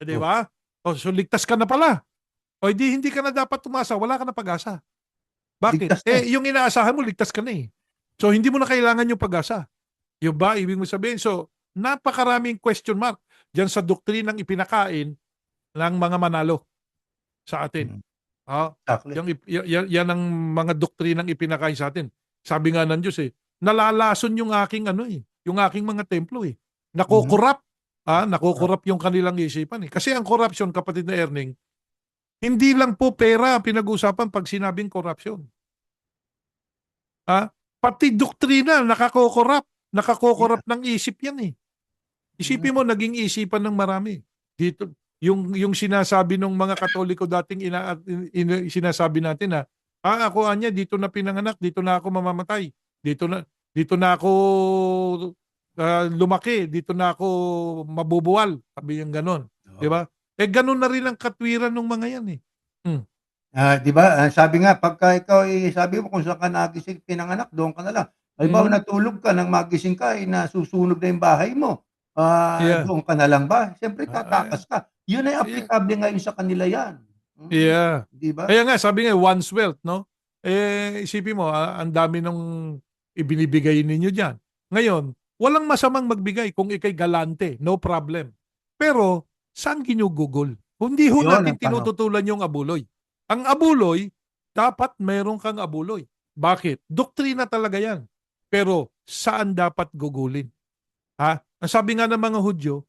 Speaker 3: Di ba? So, ligtas ka na pala. Hindi ka na dapat tumasa. Wala ka na pag-asa. Bakit? Yung inaasahan mo, ligtas ka na So, hindi mo na kailangan yung pag-asa. Yung ba, ibig mo sabihin. So, napakaraming question mark dyan sa doktrinang ipinakain ng mga manalo sa atin. Ah,
Speaker 2: Exactly.
Speaker 3: yan ang mga doktrinang ipinakain sa atin. Sabi nga ng Diyos nalalason yung aking yung aking mga templo
Speaker 2: Mhm.
Speaker 3: Nakokorrupt.
Speaker 2: Corrupt.
Speaker 3: Nakokorrupt yung kanilang isipan Kasi ang corruption, kapatid na Erning, hindi lang po pera ang pinag-uusapan pag sinabing corruption. Pati doktrina, nakakokorrupt.
Speaker 2: Yeah.
Speaker 3: Nakakokorrupt ng isip yan
Speaker 2: Mhm.
Speaker 3: Isipin mo, naging isipan ng marami. Dito, yung sinasabi ng mga Katoliko dating sinasabi natin ako anya, dito na pinanganak, dito na ako mamamatay. Dito na ako lumaki, dito na ako mabubuwal. Sabi yung ganon. Di
Speaker 2: Oo.
Speaker 3: ba? Ganon na rin ang katwiran ng mga yan Hmm.
Speaker 2: 'Di ba, sabi nga pagka ikaw, sabi mo kung saan ka nagising pinanganak doon ka na lang. Halimbawa
Speaker 3: Mhm.
Speaker 2: natulog ka nang magising ka, nasusunog na yung bahay mo,
Speaker 3: Yeah.
Speaker 2: doon ka na lang ba? Siyempre
Speaker 3: Ah,
Speaker 2: tatakas ka. Yun ay
Speaker 3: yeah.
Speaker 2: aplikable ngayon sa kanila yan.
Speaker 3: Yeah.
Speaker 2: 'Di ba?
Speaker 3: Kaya nga sabi nga one's wealth, no? Isipin mo, ang dami nung ibinibigay ninyo diyan. Ngayon, walang masamang magbigay kung ikay galante, no problem. Pero saan ginugugol? Hindi ho
Speaker 2: Yun
Speaker 3: natin
Speaker 2: ang tanong.
Speaker 3: tinututulan yung abuloy. Ang abuloy, dapat meron kang abuloy. Bakit? Doktrina talaga yan. Pero saan dapat gugulin? Ang sabi nga ng mga Hudyo,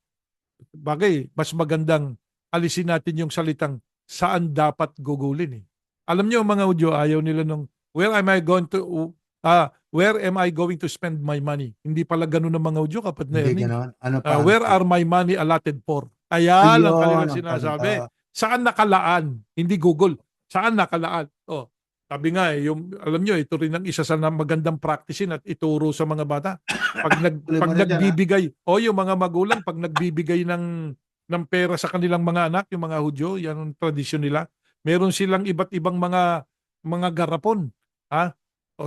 Speaker 3: bagay, mas magandang alisin natin yung salitang saan dapat gugulin Alam niyo, mga Hudyo, ayaw nila nung where am I going to spend my money? Hindi pala ganun ng mga Hudyo, kapatid na
Speaker 2: Hindi
Speaker 3: Erning.
Speaker 2: gano'n? Ano pa ang
Speaker 3: Where are my money allotted for? Ayan ang
Speaker 2: ayun
Speaker 3: kanilang
Speaker 2: ang tanong,
Speaker 3: sinasabi. Saan nakalaan? Hindi Google. Saan nakalaan? Sabi nga alam niyo, ito rin ang isa sa magandang practicein at ituro sa mga bata.
Speaker 2: tuloy mo
Speaker 3: Pag
Speaker 2: na diyan,
Speaker 3: nagbibigay, yung mga magulang, pag nagbibigay ng pera sa kanilang mga anak, yung mga Hudyo, yan ang tradisyon nila. Meron silang iba't ibang mga garapon.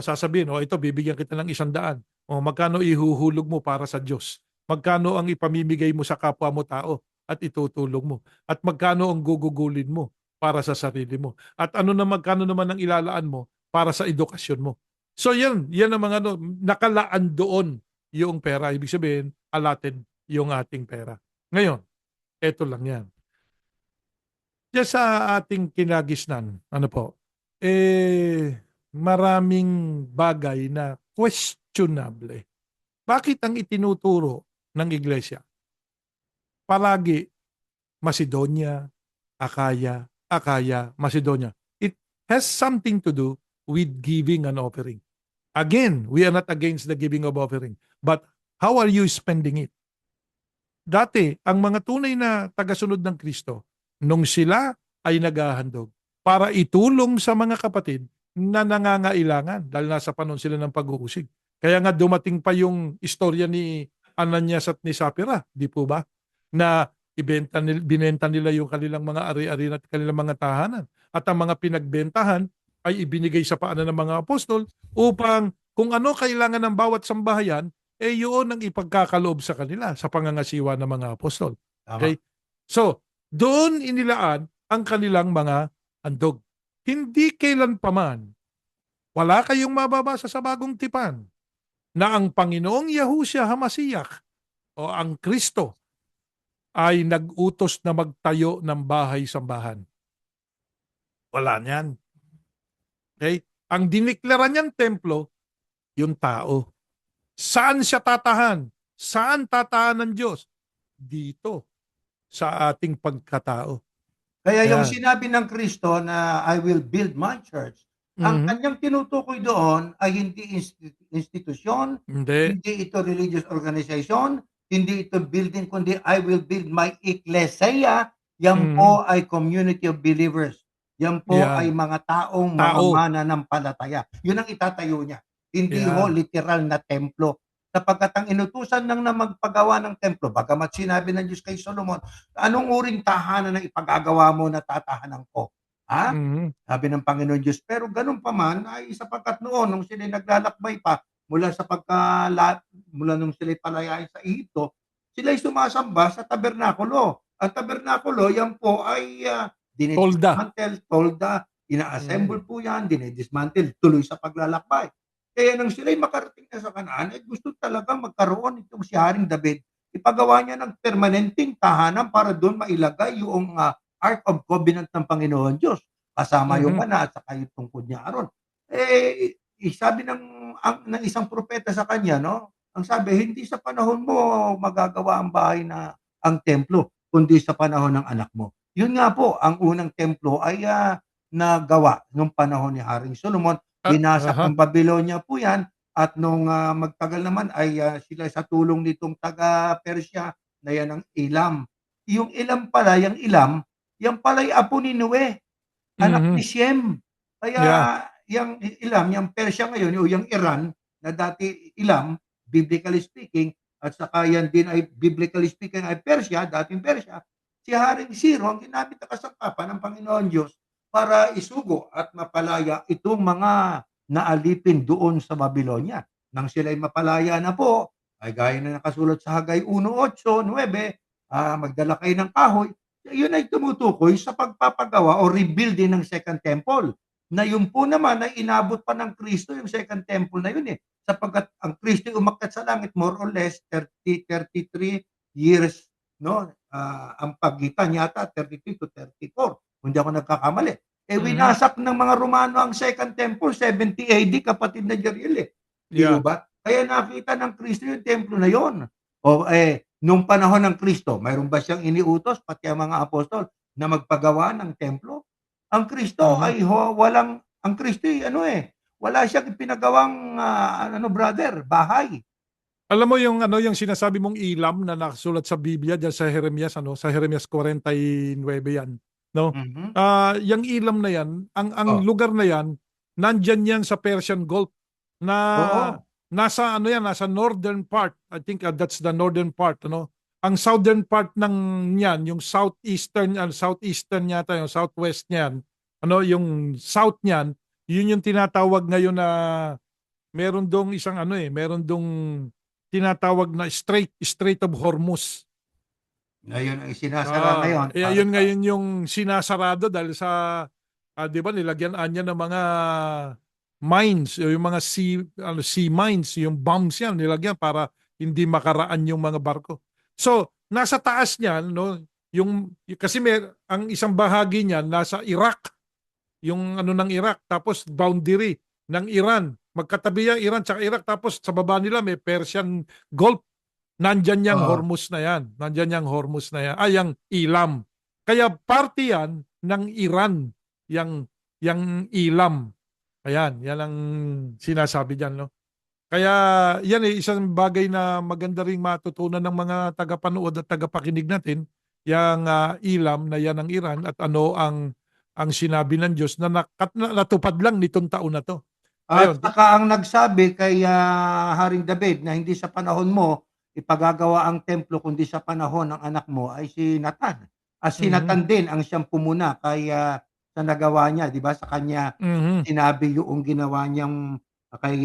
Speaker 3: Sasabihin, ito, bibigyan kita ng 100. Magkano ihuhulog mo para sa Diyos? Magkano ang ipamimigay mo sa kapwa mo tao at itutulong mo? At magkano ang gugugulin mo para sa sarili mo? At magkano naman ang ilalaan mo para sa edukasyon mo? So yan ang mga nakalaan doon yung pera. Ibig sabihin, allotted yung ating pera. Ngayon, eto lang yan. Diyan sa ating kinagisnan, maraming bagay na questionable. Bakit ang itinuturo ng iglesia? Palagi, Macedonia, Akaya, Akaya, Macedonia. It has something to do with giving an offering. Again, we are not against the giving of offering. But how are you spending it? Dati, ang mga tunay na tagasunod ng Kristo, nung sila ay naghahandog para itulong sa mga kapatid na nangangailangan dahil nasa panahon sila ng pag-uusig. Kaya nga dumating pa yung istorya ni Ananias at ni Sapphira, di po ba? Na binenta nila yung kanilang mga ari-ari at kanilang mga tahanan. At ang mga pinagbentahan ay ibinigay sa paanan ng mga apostol upang kung ano kailangan ng bawat sambahayan, yun ang ipagkakaloob sa kanila sa pangangasiwa ng mga apostol.
Speaker 2: tama.
Speaker 3: Okay? So, doon inilaan ang kanilang mga handog. Hindi kailan paman, wala kayong mababasa sa bagong tipan na ang Panginoong Yahushua Hamasiyak o ang Kristo ay nag-utos na magtayo ng bahay-sambahan. Wala niyan. Okay? Ang diniklara niyang templo, yung tao. Saan siya tatahan? Saan tatahan ng Diyos? Dito, sa ating pagkatao.
Speaker 2: Kaya yung
Speaker 3: Yan.
Speaker 2: sinabi ng Kristo na, "I will build my church," ang
Speaker 3: Mhm.
Speaker 2: kanyang tinutukoy doon ay hindi institusyon,
Speaker 3: Hindi.
Speaker 2: hindi ito religious organization, hindi ito building, kundi, "I will build my ecclesia." Yan
Speaker 3: Mhm.
Speaker 2: po ay community of believers. Yan po ay
Speaker 3: Yan.
Speaker 2: mga taong mga
Speaker 3: Tao.
Speaker 2: mananampalataya. Yun ang itatayo niya. Hindi ho
Speaker 3: Yan.
Speaker 2: literal na templo. Sapagkat ang inutusan lang na magpagawa ng templo, bagamat sinabi ng Diyos kay Solomon, "Anong uring tahanan ang ipagagawa mo na tatahanan ko?" Ha?
Speaker 3: Mhm.
Speaker 2: Sabi ng Panginoon Diyos. Pero ganun pa man ay sapagkat noon nung sila'y naglalakbay pa mula sa mula nung sila'y palayain sa Ehipto, sila'y sumasamba sa tabernakulo. Ang tabernakulo, yan po ay
Speaker 3: Tolda.
Speaker 2: dinidismantle, tolda, ina-assemble
Speaker 3: Mhm.
Speaker 2: po yan, dinidismantle, tuloy sa paglalakbay. Kaya nang sila'y makarating na sa Kanaan, ay gusto talaga magkaroon itong si Haring David, ipagawa niya ng permanenteng tahanan para doon mailagay yung Ark of Covenant ng Panginoon Diyos. kasama yung
Speaker 3: Mhm.
Speaker 2: mana at saka yung tungkod niya Aaron. Eh, sabi ng isang propeta sa kanya, no? Ang sabi, hindi sa panahon mo magagawa ang bahay na ang templo, kundi sa panahon ng anak mo. Yun nga po, ang unang templo ay nagawa nung panahon ni Haring Solomon. Winasak
Speaker 3: Aha.
Speaker 2: ng Babylonia po yan at nung magtagal naman ay sila sa tulong nitong taga-Persia na yan ang Elam. Yung Elam pala, yung Elam, yan pala'y apo ni Noe, anak ni
Speaker 3: Mhm.
Speaker 2: Shem.
Speaker 3: Yeah.
Speaker 2: Kaya yang Elam, yang Persia ngayon o yang Iran na dati Elam, biblically speaking, at saka yan din ay biblically speaking ay Persia, dating Persia, si Haring Ciro ang ginamit na kasangkapan ng Panginoon Diyos para isugo at mapalaya itong mga naalipin doon sa Babylonia. Nang sila'y mapalaya na po, ay gaya na nakasulat sa Hagay 1:8, 9, magdala kayo ng kahoy, yun ay tumutukoy sa pagpapagawa o rebuilding ng Second Temple. Na yun po naman ay inabot pa ng Kristo yung Second Temple na yun eh. Sapagkat ang Kristo ay umakyat sa langit more or less 33 years, no? Ang pagitan yata 33 to 34, kung di ako nagkakamali. Eh
Speaker 3: Mhm.
Speaker 2: winasak ng mga Romano ang Second Temple 70 AD, kapatid na Jeriel eh. Di
Speaker 3: Yeah.
Speaker 2: ba? Kaya nakita ng Kristo yung templo na yon. O nung panahon ng Kristo, mayroon ba siyang iniutos pati ang mga apostol na magpagawa ng templo? Ang Kristo
Speaker 3: Mhm.
Speaker 2: ay walang, ang Kristo ay ano wala siyang ipinagawang ano brother, bahay.
Speaker 3: Alam mo yung ano, yung sinasabi mong ilam na nakasulat sa Biblia diyan sa Jeremias ano, sa Jeremias 49 yan, no?
Speaker 2: Mhm.
Speaker 3: Yang ilam na yan, ang
Speaker 2: Oh,
Speaker 3: lugar na yan, nandiyan yan sa Persian Gulf na
Speaker 2: oo.
Speaker 3: nasa ano yan, nasa northern part. I think that's the northern part, ano? Ang southern part ng niyan, yung southeastern yata, yung southwest niyan, ano, yung south niyan, yun yung tinatawag ngayon na meron dong isang ano meron dong tinatawag na Strait of Hormuz.
Speaker 2: Ngayon ang isinasara ngayon para
Speaker 3: Yun
Speaker 2: sa
Speaker 3: ngayon yung sinasarado dahil sa 'di ba nilagyan niya ng mga mines, yung mga sea mines, yung bombs yan nilagyan para hindi makaraan yung mga barko. So, nasa taas niyan no, kasi ang isang bahagi niyan nasa Iraq, yung ano ng Iraq, tapos boundary ng Iran. Magkatabi yung Iran at Iraq, tapos sa baba nila may Persian Gulf. Nandyan yang
Speaker 2: oo.
Speaker 3: Hormuz na yan. Nandyan yang Hormuz na yan. Yang Ilam. Kaya parte yan ng Iran. Yang Ilam. Ayan, yan ang sinasabi dyan. No? Kaya yan isang bagay na maganda ring matutunan ng mga tagapanood at tagapakinig natin, yang Ilam na yan ng Iran at ano ang sinabi ng Diyos na natupad lang nitong taon na to.
Speaker 2: At
Speaker 3: Ngayon,
Speaker 2: saka ang nagsabi kay Haring David na hindi sa panahon mo ipagagawa ang templo kundi sa panahon ng anak mo ay si Nathan. Si
Speaker 3: mhm,
Speaker 2: Nathan din ang siyang pumuna kay sa nagawa niya, 'di ba? Sa kanya
Speaker 3: mhm,
Speaker 2: sinabi yung ginawa niyang kay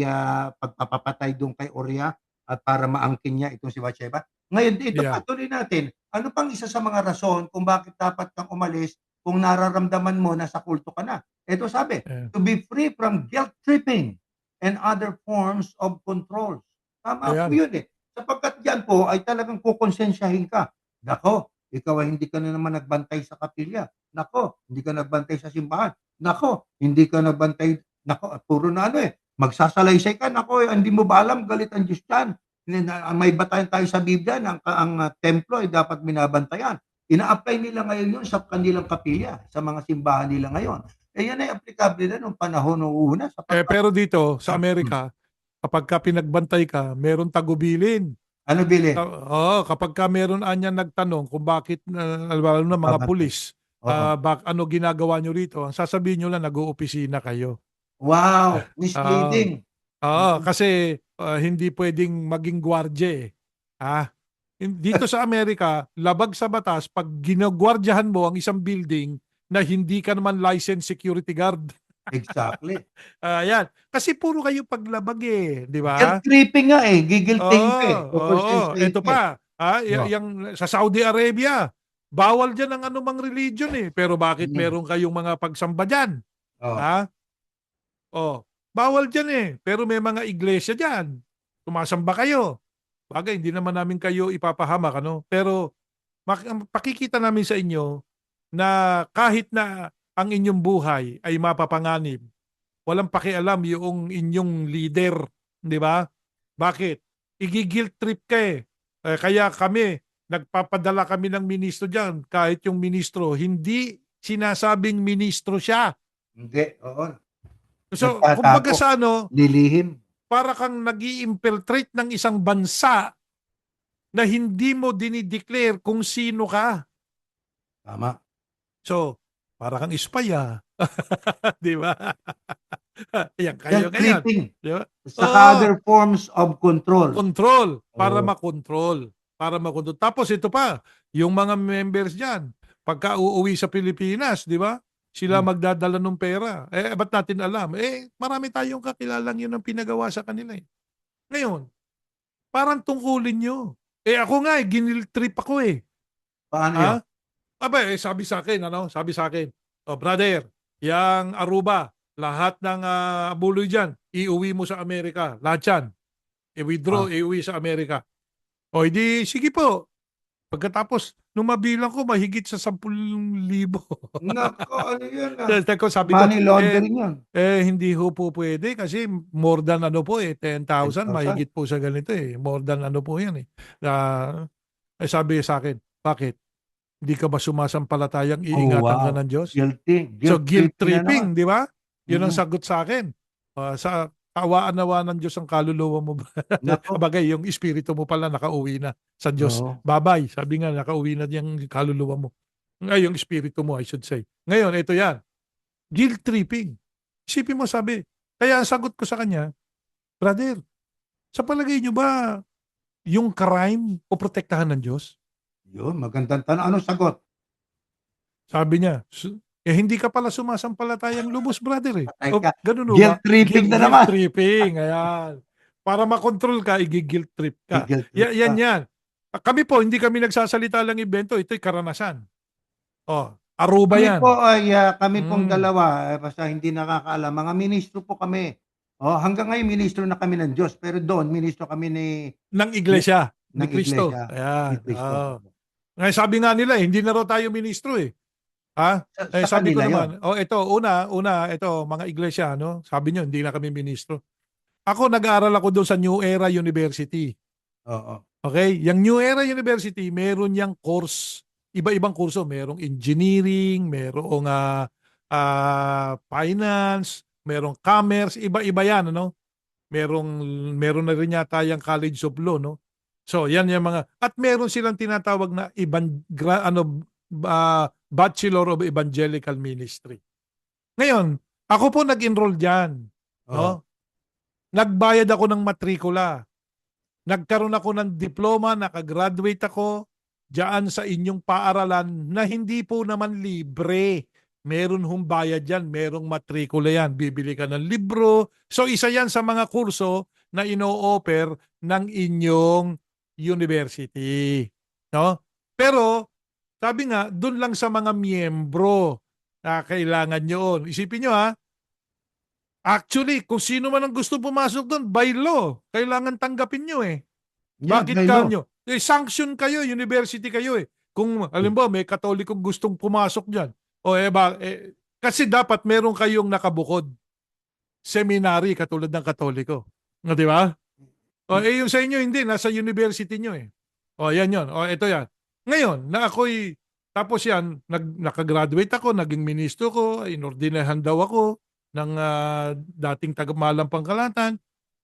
Speaker 2: pagpapatay dun kay Uriah at para maangkin niya itong si Bathsheba. Ngayon dito
Speaker 3: yeah.
Speaker 2: patuloy natin, ano pang isa sa mga rason kung bakit dapat kang umalis kung nararamdaman mo na sa kulto ka na? Ito sabi,
Speaker 3: Yeah.
Speaker 2: to be free from guilt tripping and other forms of control. Tama po
Speaker 3: Ayan.
Speaker 2: yun sapagkat yan po ay talagang kukonsensyahin ka. Nako, ikaw ay hindi ka na naman nagbantay sa kapilya. Nako, hindi ka nagbantay sa simbahan. Nako, hindi ka nagbantay. Nako, puro na magsasalaysay ka. Nako, hindi mo ba alam, galit ang Diyos yan. May batayan tayo sa Biblia na ang templo ay dapat binabantayan. Ina-apply nila ngayon yun sa kanilang kapilya, sa mga simbahan nila ngayon. Yan ay aplikable na nung panahon nung una sapagkat
Speaker 3: Pero dito sa
Speaker 2: hmm,
Speaker 3: Amerika, kapag ka pinagbantay ka, meron tagubilin.
Speaker 2: ano bili?
Speaker 3: Oo, kapag ka meron anyan nagtanong kung bakit, lalo na mga
Speaker 2: Nagbabantay.
Speaker 3: pulis,
Speaker 2: Oo.
Speaker 3: ano ginagawa nyo rito, ang sasabihin nyo lang nag-oopisina kayo.
Speaker 2: Wow,
Speaker 3: Oo,
Speaker 2: misleading.
Speaker 3: oo,
Speaker 2: Mm,
Speaker 3: kasi hindi pwedeng maging gwardiya Ah, dito sa Amerika, labag sa batas pag ginagwardyahan mo ang isang building na hindi ka naman licensed security guard.
Speaker 2: exactly.
Speaker 3: Yan. Kasi puro kayo paglabag di
Speaker 2: Guilt
Speaker 3: ba?
Speaker 2: tripping nga gigiltihin
Speaker 3: Oo,
Speaker 2: ka
Speaker 3: oo.
Speaker 2: kokonsensyahin
Speaker 3: Ito
Speaker 2: ka
Speaker 3: pa,
Speaker 2: Oh,
Speaker 3: yang sa Saudi Arabia, bawal diyan ang anumang religion Pero bakit
Speaker 2: mm,
Speaker 3: meron kayong mga pagsamba diyan?
Speaker 2: oh.
Speaker 3: Ha? Oh, bawal diyan Pero may mga iglesia diyan. Sumasamba kayo. Bagay, hindi naman namin kayo ipapahamak, ano? Pero pakikita namin sa inyo na kahit na ang inyong buhay ay mapapanganib. Walang pakialam yung inyong leader, di ba? Bakit? Igi-guilt trip ka eh. Kaya kami, nagpapadala kami ng ministro diyan kahit yung ministro, hindi sinasabing ministro siya.
Speaker 2: Hindi, oo.
Speaker 3: So, kumbaga
Speaker 2: Nagtatago,
Speaker 3: sa ano,
Speaker 2: lilihim.
Speaker 3: para kang nag-i-infiltrate ng isang bansa na hindi mo dinideclare kung sino ka.
Speaker 2: Tama.
Speaker 3: So, para kang spy di ba? Yan kayo
Speaker 2: Guilt
Speaker 3: ngayon.
Speaker 2: tripping.
Speaker 3: Di ba?
Speaker 2: Saka
Speaker 3: Oo,
Speaker 2: other forms of control.
Speaker 3: control. Para
Speaker 2: Oo.
Speaker 3: makontrol. Para makontrol. Tapos ito pa, yung mga members dyan, pagka uuwi sa Pilipinas, di ba? Sila
Speaker 2: Hmm.
Speaker 3: magdadala ng pera. Ba't natin alam? Marami tayong kakilalang yun ang pinagawa sa kanila eh. Ngayon, parang tungkulin nyo. Ako nga giniltrip ako eh.
Speaker 2: Paano yun?
Speaker 3: Ha? Sabi sa akin, ano? Sabi sa akin, oh brother, yang Aruba, lahat ng buloy dyan, iuwi mo sa Amerika. Lahat yan. I-withdraw,
Speaker 2: Ah,
Speaker 3: iuwi sa Amerika. O, hindi, sige po. Pagkatapos, nung mabilang ko, mahigit sa 10,000.
Speaker 2: nako, ano yun
Speaker 3: Sabi ko,
Speaker 2: money laundering yun.
Speaker 3: hindi ho po pwede kasi more than ano po 10,000,
Speaker 2: 10,000.
Speaker 3: mahigit po sa ganito eh. More than ano po yan eh. Sabi sa akin, bakit? Hindi ka ba sumasampalatayang
Speaker 2: Oh,
Speaker 3: iingatan ka
Speaker 2: wow.
Speaker 3: ng Diyos?
Speaker 2: Guilty.
Speaker 3: So
Speaker 2: Guilt
Speaker 3: guilt
Speaker 2: tripping na naman.
Speaker 3: tripping, di ba? Yun ang
Speaker 2: Mm.
Speaker 3: sagot sa akin. Sa kawaan-nawa ng Diyos ang kaluluwa mo.
Speaker 2: Nako.
Speaker 3: Bagay, yung espiritu mo pala nakauwi na sa Diyos.
Speaker 2: Oo.
Speaker 3: Babay, sabi nga nakauwi na yung kaluluwa mo. Yung espiritu mo, I should say. Ngayon, ito yan. Guilt tripping. Isipin mo, sabi. Kaya ang sagot ko sa kanya, brother, sa palagay nyo ba yung crime o protektahan ng Diyos?
Speaker 2: Yun, magandang tanong. Anong sagot?
Speaker 3: Sabi niya, hindi ka pala sumasampalatayang lubos, brother eh.
Speaker 2: Patay
Speaker 3: O,
Speaker 2: ka.
Speaker 3: ganun o ba?
Speaker 2: Guilt tripping na
Speaker 3: Guilt
Speaker 2: naman.
Speaker 3: tripping, ayan. Para makontrol ka, i-guilt trip ka.
Speaker 2: Guilt trip ka.
Speaker 3: Yan. Kami po, hindi kami nagsasalita lang ibento, ito'y karanasan. Aruba
Speaker 2: Kami
Speaker 3: yan.
Speaker 2: po ay, kami pong
Speaker 3: Mm.
Speaker 2: dalawa, basta hindi nakakaalam, mga ministro po kami. Hanggang ngayon ministro na kami ng Diyos, pero doon ministro kami
Speaker 3: Ng
Speaker 2: ni
Speaker 3: iglesia, ni
Speaker 2: ng
Speaker 3: Kristo.
Speaker 2: iglesia ni
Speaker 3: Ayan.
Speaker 2: Cristo.
Speaker 3: Ngayon sabi nga nila, hindi na raw tayo ministro eh. Ha?
Speaker 2: Sa
Speaker 3: Sabi ko
Speaker 2: kanila yun.
Speaker 3: naman, ito, ito, mga iglesia, no? Sabi nyo, hindi na kami ministro. Ako, nag-aaral ako doon sa New Era University.
Speaker 2: Oo.
Speaker 3: Okay? Yung New Era University, meron yang course, iba-ibang kurso. Merong engineering, merong finance, merong commerce, iba-iba yan, ano? Meron na rin yata yung College of Law, no? So, yan yung mga, at meron silang tinatawag na Bachelor of Evangelical Ministry. Ngayon, ako po nag-enroll diyan,
Speaker 2: Oo.
Speaker 3: no? Nagbayad ako ng matrikula. Nagkaroon ako ng diploma, nakagraduate ako diyan sa inyong paaralan na hindi po naman libre. Meron hong bayad yan, merong matrikula yan. Bibili ka ng libro. So isa yan sa mga kurso na ino-offer ng inyong university. No? Pero sabi nga, doon lang sa mga miyembro na kailangan yun. Isipin nyo actually, kung sino man ang gusto pumasok doon, by law, kailangan tanggapin nyo eh.
Speaker 2: Yeah,
Speaker 3: Bakit
Speaker 2: by law.
Speaker 3: kanyo? Sanction kayo, university kayo eh. Kung, alam mo, may katolikong gustong pumasok dyan. Kasi dapat meron kayong nakabukod. Seminary, katulad ng katoliko. Di ba? Yung sa inyo, hindi. Nasa university nyo eh. Yan yun. Ito yan. Ngayon, na ako'y, tapos yan, nakagraduate ako, naging ministro ko, inordinahan daw ako ng dating taga-Malang Pangkalatan.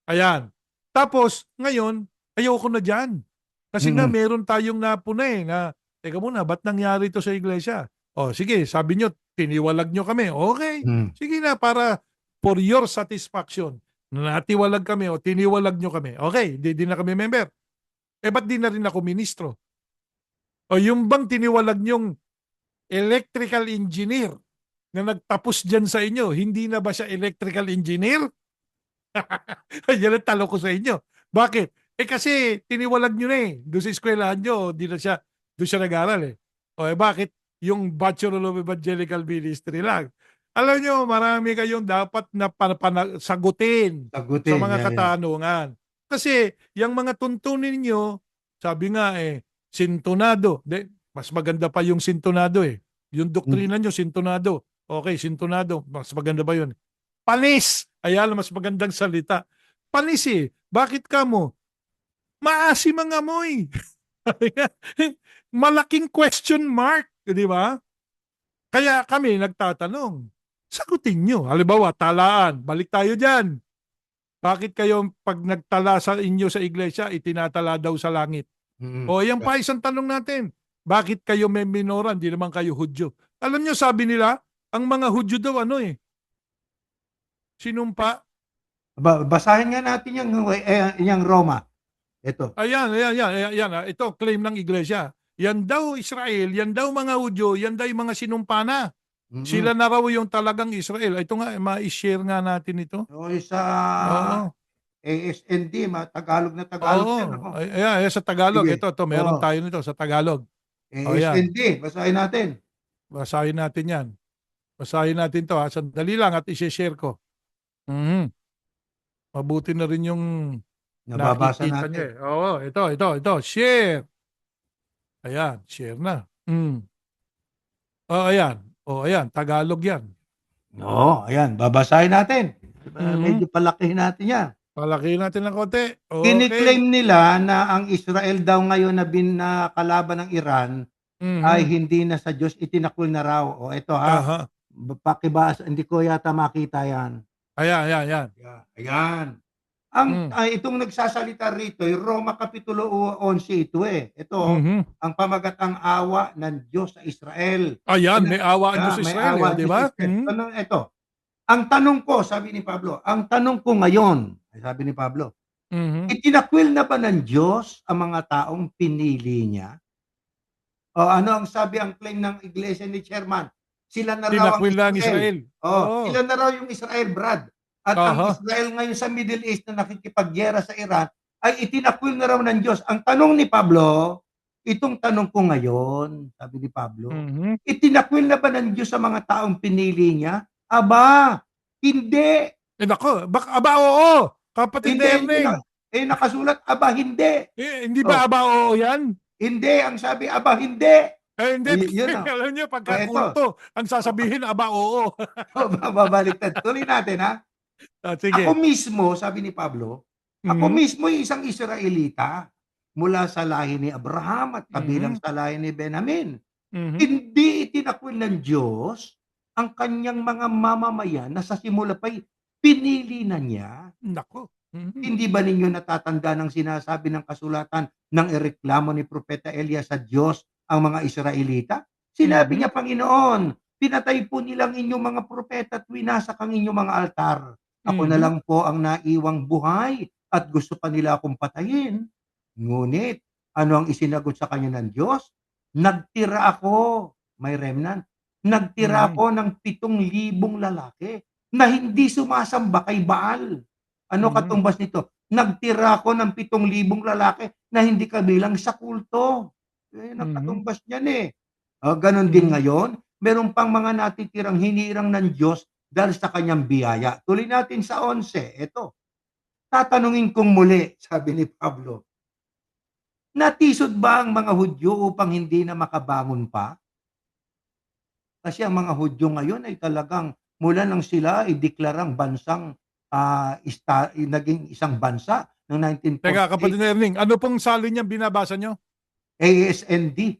Speaker 3: Ayan. Tapos, ngayon, ayoko na dyan. Kasi nga, meron tayong napuna na, teka muna, ba't nangyari ito sa iglesia? Sige, sabi nyo, tiniwalag nyo kami. Okay, sige na, para for your satisfaction, natiwalag kami o tiniwalag nyo kami. Okay, di na kami member. Ba't di na rin ako ministro? Yung bang tiniwalag nyong electrical engineer na nagtapos dyan sa inyo, hindi na ba siya electrical engineer? Yan ang talo ko sa inyo. Bakit? Kasi tiniwalag nyo na doon sa eskwelahan nyo, doon siya nag-aral eh. Bakit? Yung Bachelor of Evangelical Ministry lang. Alam nyo, marami kayong dapat na sagutin sa mga katanungan. Kasi, yung mga tuntunin nyo, sabi nga sintonado. Mas maganda pa yung sintonado eh. Yung doktrina nyo, sintonado. Okay, sintunado. Mas maganda ba yun? Panis! Ayan, mas magandang salita. Panis eh. Bakit ka mo? Maasim ang amoy. Malaking question mark. Di ba? Kaya kami nagtatanong. Sagutin nyo. Halimbawa, talaan. Balik tayo dyan. Bakit kayo pag nagtala sa inyo sa iglesia, itinatala daw sa langit?
Speaker 2: Mm.
Speaker 3: O, yan pa isang tanong natin. Bakit kayo may minoran? Di naman kayo Hudyo. Alam nyo, sabi nila, ang mga Hudyo daw sinumpa.
Speaker 2: Basahin nga natin yung Roma. Ito.
Speaker 3: Ayan. Ito, claim ng iglesia. Yan daw Israel, yan daw mga Hudyo, yan daw yung mga sinumpa na.
Speaker 2: Mm.
Speaker 3: Sila na raw yung talagang Israel. Ito nga, ma-share nga natin ito.
Speaker 2: O, sa
Speaker 3: Oo.
Speaker 2: ASND, Tagalog na Tagalog
Speaker 3: Oo.
Speaker 2: yan. Ako.
Speaker 3: Ayan, sa Tagalog.
Speaker 2: Sige.
Speaker 3: Ito, meron
Speaker 2: Oh,
Speaker 3: tayo nito sa Tagalog. O, yan.
Speaker 2: ASND, basahin natin.
Speaker 3: Basahin natin yan. Basahin natin to ha. Sandali lang at isi-share ko. Mhm. Mabuti na rin yung
Speaker 2: Nababasa
Speaker 3: nakikita nyo
Speaker 2: natin.
Speaker 3: eh. Oo, ito. Share. Ayan, share na. Ayan. Tagalog yan.
Speaker 2: Oo, ayan, babasahin natin.
Speaker 3: Mhm.
Speaker 2: Medyo palakihin natin yan.
Speaker 3: Palaki natin ng konti. Okay.
Speaker 2: Kini-claim nila na ang Israel daw ngayon na kalaban ng Iran ay
Speaker 3: Mhm.
Speaker 2: hindi na sa Diyos, itinakwil na raw. O ito ha,
Speaker 3: Aha.
Speaker 2: pakibasa, hindi ko yata makita yan.
Speaker 3: Ayan.
Speaker 2: Ayan.
Speaker 3: Mm.
Speaker 2: Itong nagsasalita rito, yung Roma Kapitulo 11 ito eh. Ito,
Speaker 3: Mhm.
Speaker 2: ang pamagatang awa ng Diyos sa Israel.
Speaker 3: Ayan, may awa ang Diyos sa
Speaker 2: May
Speaker 3: Israel
Speaker 2: awa
Speaker 3: o
Speaker 2: ang
Speaker 3: di
Speaker 2: Diyos sa
Speaker 3: ba?
Speaker 2: Israel. Ito, ang tanong ko, sabi ni Pablo, ang tanong ko ngayon, sabi ni Pablo,
Speaker 3: Mhm.
Speaker 2: itinakwil na ba ng Diyos ang mga taong pinili niya? O ano ang sabi ang claim ng iglesia ni Chairman? Sila na raw ang
Speaker 3: Tinakwil na ang
Speaker 2: Israel.
Speaker 3: Israel.
Speaker 2: Oh,
Speaker 3: Oo.
Speaker 2: sila na raw yung Israel, Brad. At ang
Speaker 3: Aha.
Speaker 2: Israel ngayon sa Middle East na nakikipaggiyera sa Iran ay itinakwil na raw ng Diyos. Ang tanong ni Pablo, itong tanong ko ngayon, sabi ni Pablo,
Speaker 3: Mhm.
Speaker 2: itinakwil na ba ng Diyos sa mga taong pinili niya? Aba, hindi.
Speaker 3: Nako, baka oo. Kapatid
Speaker 2: Hindi
Speaker 3: Erning.
Speaker 2: nakasulat, aba, hindi.
Speaker 3: Hindi
Speaker 2: Oh,
Speaker 3: ba oo yan?
Speaker 2: hindi. Ang sabi, aba, hindi.
Speaker 3: Hindi.
Speaker 2: Yun o.
Speaker 3: Alam niyo, pagka
Speaker 2: Ito.
Speaker 3: kulto, ang sasabihin, aba, oo.
Speaker 2: Babaliktad. Tuloy natin ha. Ako
Speaker 3: Sige.
Speaker 2: mismo, sabi ni Pablo, ako
Speaker 3: Mhm.
Speaker 2: mismo yung isang Israelita mula sa lahi ni Abraham at kabilang
Speaker 3: Mhm.
Speaker 2: sa lahi ni Benjamin.
Speaker 3: Mhm.
Speaker 2: Hindi itinakwil ng Diyos ang kanyang mga mamamayan na sa simula pa'y pinili na niya.
Speaker 3: Nako. Mhm.
Speaker 2: Hindi ba ninyo natatanda ng sinasabi ng kasulatan ng ireklamo ni Propeta Elias sa Diyos ang mga Israelita? Sinabi
Speaker 3: Mhm.
Speaker 2: niya, Panginoon, pinatay po nilang inyong mga propeta at winasak ang inyong mga altar. Ako na
Speaker 3: Mhm.
Speaker 2: lang po ang naiwang buhay at gusto pa nila akong patayin. Ngunit, ano ang isinagot sa kanya ng Diyos? Nagtira ako, may remnant, nagtira
Speaker 3: Mhm.
Speaker 2: ako ng 7,000 lalaki na hindi sumasamba kay Baal. Ano
Speaker 3: Mhm.
Speaker 2: katumbas nito? Nagtira ako ng 7,000 lalaki na hindi kabilang sa kulto. Yun ang
Speaker 3: Mhm.
Speaker 2: katumbas niyan eh. Ganon din
Speaker 3: Mhm.
Speaker 2: ngayon, meron pang mga natitirang hinirang ng Diyos dahil sa kanyang biyaya. Tuloy natin sa 11, ito. Tatanungin kong muli, sabi ni Pablo, natisod ba ang mga Hudyo upang hindi na makabangon pa? Kasi ang mga Hudyo ngayon ay talagang mula nang sila ideklarang bansang, naging isang bansa noong
Speaker 3: Teka,
Speaker 2: 1948,
Speaker 3: kapatid Erning, ano pong salin niyang binabasa niyo?
Speaker 2: ASND.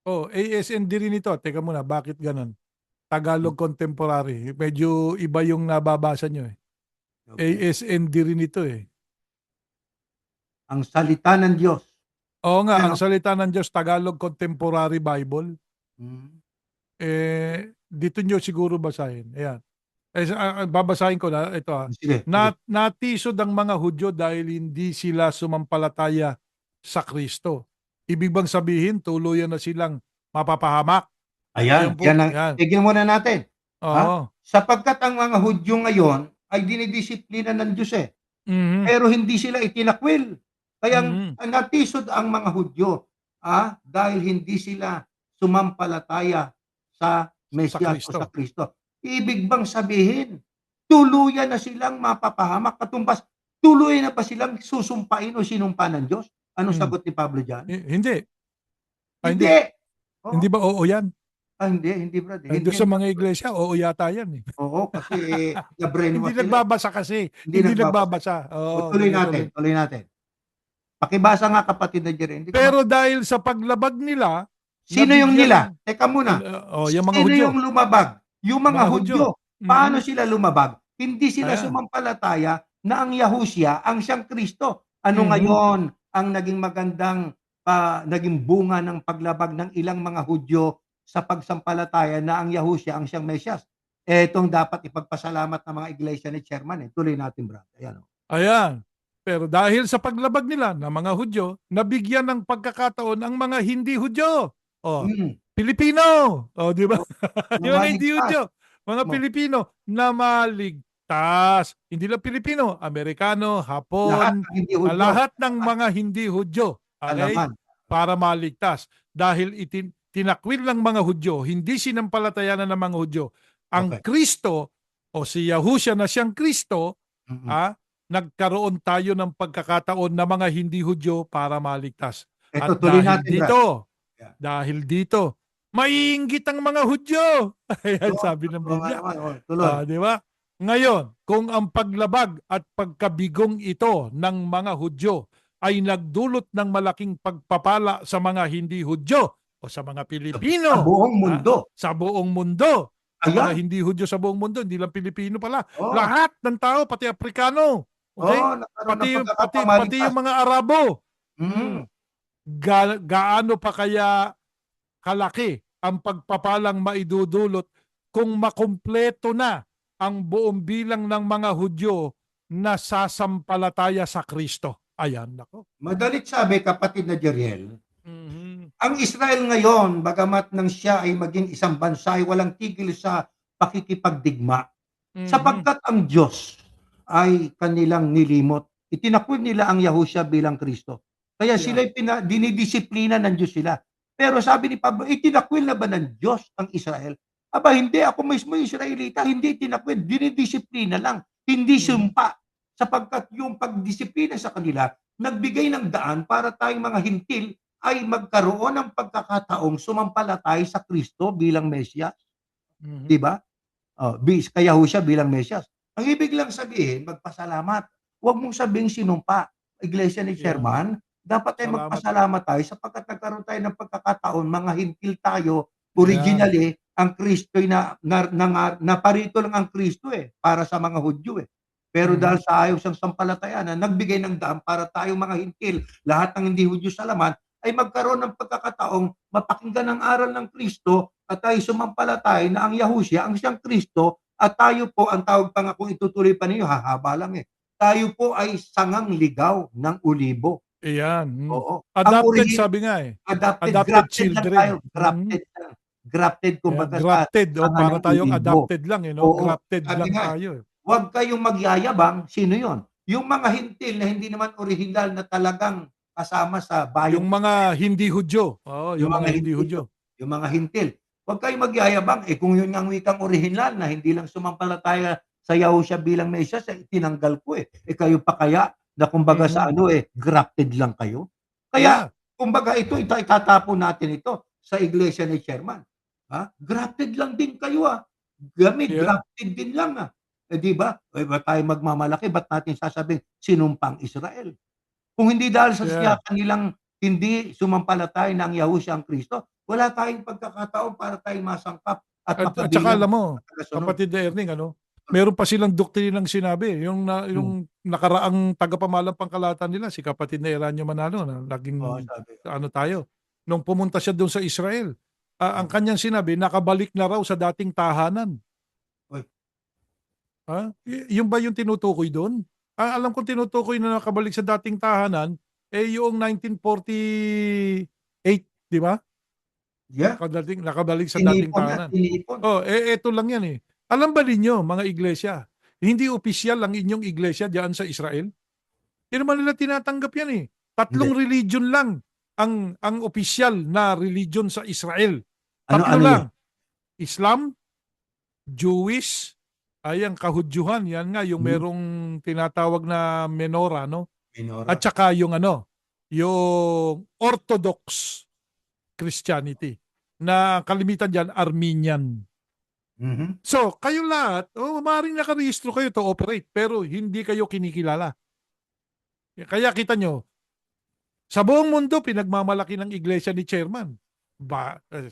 Speaker 3: ASND rin ito. Teka muna, bakit ganun? Tagalog Contemporary. Medyo iba yung nababasa niyo eh.
Speaker 2: Okay.
Speaker 3: ASND rin ito eh.
Speaker 2: Ang salita ng Diyos.
Speaker 3: Oo nga, ang
Speaker 2: Ano?
Speaker 3: salita ng Diyos, Tagalog Contemporary Bible.
Speaker 2: Hmm,
Speaker 3: Dito nyo siguro basahin. Ayan. Babasahin ko na. Ito
Speaker 2: sige, sige.
Speaker 3: Natisod ang mga Hudyo dahil hindi sila sumampalataya sa Kristo. Ibig bang sabihin, tuluyan na silang mapapahamak? Ayun
Speaker 2: Ayan, yan
Speaker 3: po.
Speaker 2: ang
Speaker 3: Yan.
Speaker 2: tigil muna natin, ha?
Speaker 3: Oo.
Speaker 2: Sapagkat ang mga Hudyo ngayon ay dinidisiplina ng Diyos, eh,
Speaker 3: Mhm.
Speaker 2: pero hindi sila itinakwil. Kayang
Speaker 3: Mhm.
Speaker 2: natisod ang mga Hudyo, dahil hindi sila sumampalataya sa
Speaker 3: Sa
Speaker 2: Mesiyas o sa
Speaker 3: Kristo.
Speaker 2: Kristo. Ibig bang sabihin, tuluyan na silang mapapahamak, katumbas tuluyan na ba silang susumpain o sinumpa ng Diyos? Anong
Speaker 3: Mm.
Speaker 2: sagot ni Pablo diyan?
Speaker 3: Hindi. Hindi.
Speaker 2: Hindi.
Speaker 3: Hindi
Speaker 2: Oo.
Speaker 3: ba oo yan?
Speaker 2: Hindi brad,
Speaker 3: Doon
Speaker 2: hindi
Speaker 3: sa mga iglesia, oo yata yan eh.
Speaker 2: oo, kasi
Speaker 3: Hindi
Speaker 2: na-brainwash sila, eh,
Speaker 3: nagbabasa kasi.
Speaker 2: hindi
Speaker 3: Hindi
Speaker 2: nagbabasa.
Speaker 3: nagbabasa.
Speaker 2: O
Speaker 3: Oo,
Speaker 2: tuloy
Speaker 3: sige, tuloy.
Speaker 2: natin, tuloy natin. Pakibasa nga kapatid na Jerry, hindi ko
Speaker 3: Pero dahil sa paglabag nila,
Speaker 2: sino yung
Speaker 3: nabigyan ng
Speaker 2: nila? Teka muna.
Speaker 3: yung mga
Speaker 2: Sino
Speaker 3: Hudyo.
Speaker 2: yung lumabag? Yung mga
Speaker 3: Mga Hudyo.
Speaker 2: Hudyo. Paano
Speaker 3: Mhm.
Speaker 2: sila lumabag? Hindi sila
Speaker 3: Ayan.
Speaker 2: sumampalataya na ang Yahusya ang siyang Kristo. Ano
Speaker 3: Mhm.
Speaker 2: ngayon ang naging magandang naging bunga ng paglabag ng ilang mga Hudyo sa pagsampalataya na ang Yahusya ang siyang Mesyas? Etong dapat ipagpasalamat ng mga iglesia ni Chairman. Tuloy natin, brother. Ayan.
Speaker 3: Ayan. Pero dahil sa paglabag nila ng mga Hudyo, nabigyan ng pagkakataon ang mga hindi Hudyo. Oh,
Speaker 2: Mm.
Speaker 3: Pilipino. Oh, di ba?
Speaker 2: Oh, na
Speaker 3: Yung mga hindi
Speaker 2: maligtas.
Speaker 3: Hudyo, mga
Speaker 2: Mo.
Speaker 3: Pilipino na maligtas. Hindi lang Pilipino, Amerikano,
Speaker 2: Lahat
Speaker 3: Hapon,
Speaker 2: ng hindi Hudyo.
Speaker 3: lahat ng mga hindi Hudyo. Okay?
Speaker 2: Alaman.
Speaker 3: Para maligtas. Dahil tinakwil ng mga Hudyo, hindi sinampalatayanan ng mga Hudyo. Ang
Speaker 2: Okay.
Speaker 3: Kristo o si Yahushua na siyang Kristo,
Speaker 2: Mm-mm.
Speaker 3: nagkaroon tayo ng pagkakataon na mga hindi Hudyo para maligtas.
Speaker 2: Ito,
Speaker 3: At
Speaker 2: tuloy natin, Brad. Yeah.
Speaker 3: dahil dito, maiinggit ang mga Hudyo. Ayan
Speaker 2: Oo,
Speaker 3: sabi ng
Speaker 2: totoo nga
Speaker 3: Biblia.
Speaker 2: naman. Tuloy.
Speaker 3: Di ba? Ngayon, kung ang paglabag at pagkabigong ito ng mga Hudyo ay nagdulot ng malaking pagpapala sa mga hindi Hudyo o sa mga
Speaker 2: Sa
Speaker 3: Pilipino,
Speaker 2: buong mundo.
Speaker 3: sa buong mundo, sa mga
Speaker 2: Ayan.
Speaker 3: hindi Hudyo sa buong mundo, hindi lang Pilipino pala,
Speaker 2: Oo.
Speaker 3: lahat ng tao, pati Aprikano, okay?
Speaker 2: Oo, nagkaroon ng
Speaker 3: Pati
Speaker 2: pagkakapamaligtas.
Speaker 3: yung mga Arabo.
Speaker 2: Mm.
Speaker 3: Gaano pa kaya kalaki ang pagpapalang maidudulot kung makumpleto na ang buong bilang ng mga Hudyo na sasampalataya sa Kristo. Ayan, nako.
Speaker 2: Madalit sabi, kapatid na Jeriel,
Speaker 3: Mhm.
Speaker 2: ang Israel ngayon, bagamat nang siya ay maging isang bansa, ay walang tigil sa pakikipagdigma.
Speaker 3: Mhm.
Speaker 2: Sapagkat ang Diyos ay kanilang nilimot. Itinakwil nila ang Yahusya bilang Kristo. Kaya
Speaker 3: Yeah.
Speaker 2: sila'y dinidisiplina ng Diyos sila. Pero sabi ni Pablo, itinakwil na ba ng Diyos ang Israel? Aba, hindi. Ako mismo Israelita, hindi itinakwil. Dinidisiplina lang. Hindi
Speaker 3: Mhm.
Speaker 2: sumpa. Sapagkat yung pagdisiplina sa kanila, nagbigay ng daan para tayong mga hintil ay magkaroon ng pagkakataong sumampalatay sa Kristo bilang Mesyas.
Speaker 3: Mhm.
Speaker 2: Di ba? Kaya ho siya bilang Mesyas. Ang ibig lang sabihin, magpasalamat. Huwag mong sabihing sinumpa. Iglesia ni
Speaker 3: Yeah.
Speaker 2: Chairman, dapat ay
Speaker 3: Salamat.
Speaker 2: magpasalamat tayo sapagkat nagkaroon tayo ng pagkakataon, mga hintil tayo,
Speaker 3: Ayan.
Speaker 2: originally, ang Kristo naparito lang ang Kristo para sa mga Hudyo eh. Pero dahil
Speaker 3: Mhm.
Speaker 2: sa ayaw siyang sampalatayanan, nagbigay ng daan para tayong mga hintil, lahat ng hindi Hudyo sa laman, ay magkaroon ng pagkakataong mapakinggan ang aral ng Kristo at tayo sumampalatay na ang Yahusya ang siyang Kristo at tayo po, ang tawag pa nga kung itutuloy pa ninyo, hahaba lang tayo po ay sangang ligaw ng ulibo.
Speaker 3: Ayan.
Speaker 2: Oo. Ang
Speaker 3: Adopted sabi nga eh.
Speaker 2: adopted,
Speaker 3: Adopted
Speaker 2: grafted lang tayo.
Speaker 3: children. Mhm.
Speaker 2: Grafted
Speaker 3: Ayan,
Speaker 2: kumbaga sa
Speaker 3: grafted.
Speaker 2: sanga
Speaker 3: Para
Speaker 2: ng
Speaker 3: tayong
Speaker 2: ulibo.
Speaker 3: adopted lang, no?
Speaker 2: Oo.
Speaker 3: Grafted
Speaker 2: Sabi
Speaker 3: lang
Speaker 2: nga,
Speaker 3: tayo.
Speaker 2: huwag kayong magyayabang. Sino yon? Yung mga hintil na hindi naman orihinal na talagang kasama sa bayong
Speaker 3: Yung mga hindi Hudyo.
Speaker 2: yung
Speaker 3: Yung mga
Speaker 2: mga
Speaker 3: hindi
Speaker 2: hintil,
Speaker 3: Hudyo.
Speaker 2: yung mga hintil. Huwag kayong magyayabang. Kung yun ang wikang orihinal na hindi lang sumampalataya sa Yahusya bilang Mesyas, tinanggal ko kayo pa kaya na kumbaga sa
Speaker 3: Mhm.
Speaker 2: grafted lang kayo? Kaya,
Speaker 3: Yeah.
Speaker 2: kumbaga itatapon natin ito sa iglesia ni Chairman. Grafted lang din kayo
Speaker 3: Yeah.
Speaker 2: grafted din lang di ba? Ba't tayo magmamalaki? Ba't natin sasabing sinumpang Israel? Kung hindi dahil sa
Speaker 3: Yeah.
Speaker 2: kanilang hindi sumampalataya na ang Yahusya ang Kristo, wala tayong pagkakataon para tayong masangkap at
Speaker 3: At saka
Speaker 2: makabilang
Speaker 3: alam mo,
Speaker 2: sa tagasunod.
Speaker 3: kapatid na Erning, meron pa silang doktrinang sinabi.
Speaker 2: Hmm.
Speaker 3: Yung nakaraang tagapamalang pangkalahatan nila, si kapatid na Eranio Manalo, na
Speaker 2: Oo,
Speaker 3: laging
Speaker 2: sabi.
Speaker 3: tayo. Nung pumunta siya doon sa Israel, ang kanyang sinabi, nakabalik na raw sa dating tahanan.
Speaker 2: Uy.
Speaker 3: Yung ba yung tinutukoy doon? Alam kong tinutukoy na nakabalik sa dating tahanan, yung 1948, di ba?
Speaker 2: Yeah,
Speaker 3: Nakabalik sa dating
Speaker 2: tinipon
Speaker 3: tahanan.
Speaker 2: tinipon.
Speaker 3: Eto lang yan eh. Alam ba ninyo, mga iglesia, hindi opisyal ang inyong iglesia diyan sa Israel? Hindi naman nila tinatanggap yan eh.
Speaker 2: Hindi.
Speaker 3: 3 religion lang ang opisyal na religion sa Israel. 3
Speaker 2: Ano-ano yun?
Speaker 3: lang. Islam, Jewish, ay ang Kahudyuhan, yan nga yung
Speaker 2: Hmm,
Speaker 3: merong tinatawag na menorah, no? At
Speaker 2: Minora.
Speaker 3: saka yung yung Orthodox Christianity. na kalimitan diyan Armenian.
Speaker 2: Mhm.
Speaker 3: So, kayo lahat, maaaring nakarehistro kayo to operate, pero hindi kayo kinikilala. Kaya kita nyo, sa buong mundo, pinagmamalaki ng iglesia ni Chairman.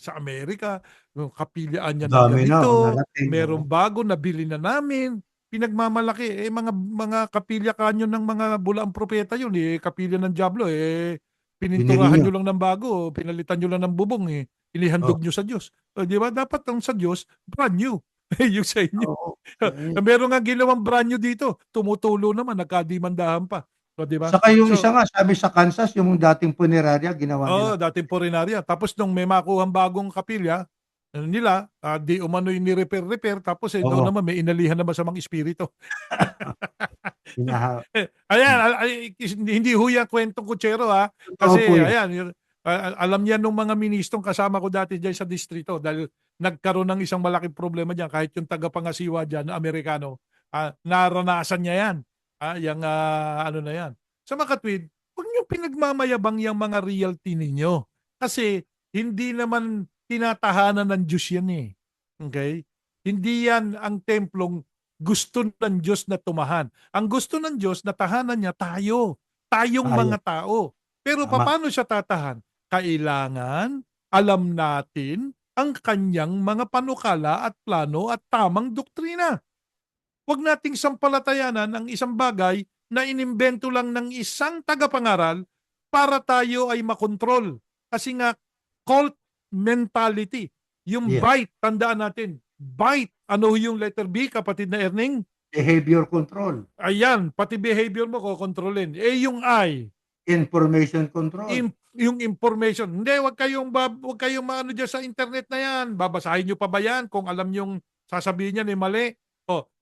Speaker 3: Sa Amerika, yung kapilyaan niya ng
Speaker 2: Dami na,
Speaker 3: ganito,
Speaker 2: narating, oo.
Speaker 3: merong bago, nabili na namin, pinagmamalaki. Mga kapilya kanyo ng mga bulaang propeta yun, kapilya ng Diablo,
Speaker 2: Binili
Speaker 3: pininturahan
Speaker 2: niyo.
Speaker 3: nyo lang ng bago, pinalitan nyo lang ng bubong, inihandog
Speaker 2: Oh,
Speaker 3: nyo sa Diyos. Di ba? Dapat ang sa Diyos, brand new. Yung sa inyo.
Speaker 2: oo.
Speaker 3: Meron nga ginawang brand new dito, tumutulo naman, nagkadimandahan pa. Di ba?
Speaker 2: Saka yung isa
Speaker 3: So,
Speaker 2: nga, sabi sa Kansas, yung dating punerarya, ginawa
Speaker 3: oo,
Speaker 2: nilang
Speaker 3: dating purinarya. Tapos nung may makuhang bagong kapilya, nila, di umano'y ni-repair, tapos doon
Speaker 2: oo,
Speaker 3: naman may inalihan naman sa mga espiritu.
Speaker 2: hinaha
Speaker 3: Ayan, hindi ho yan kwentong kutsero ha.
Speaker 2: totoo po
Speaker 3: Kasi
Speaker 2: yun.
Speaker 3: ayan, alam yan nung mga ministrong kasama ko dati dyan sa distrito dahil nagkaroon ng isang malaking problema dyan kahit yung tagapangasiwa dyan, Amerikano, naranasan niya yan. Yung ano na yan. Sa makatwid, huwag niyo pinagmamayabang yung mga realty ninyo. Kasi hindi naman tinatahanan ng Diyos yan eh. Okay? Hindi yan ang templong gusto ng Diyos na tumahan. Ang gusto ng Diyos na tahanan niya tayo. Tayong
Speaker 2: Tayo,
Speaker 3: mga tao. Pero
Speaker 2: tama.
Speaker 3: paano siya tatahan? Kailangan alam natin ang kanyang mga panukala at plano at tamang doktrina. Huwag nating sampalatayanan ang isang bagay na inimbento lang ng isang tagapangaral para tayo ay makontrol. Kasi nga, cult mentality. Yung
Speaker 2: Yes.
Speaker 3: bite, tandaan natin, bite. Ano yung letter B, kapatid na Erning?
Speaker 2: Behavior control,
Speaker 3: Ayan, pati behavior mo kokontrolin. Yung I,
Speaker 2: information control.
Speaker 3: yung information. Hindi, wag kayong maano diyan sa internet na yan. Babasahin niyo pa ba yan kung alam yung sasabihin niya ni mali?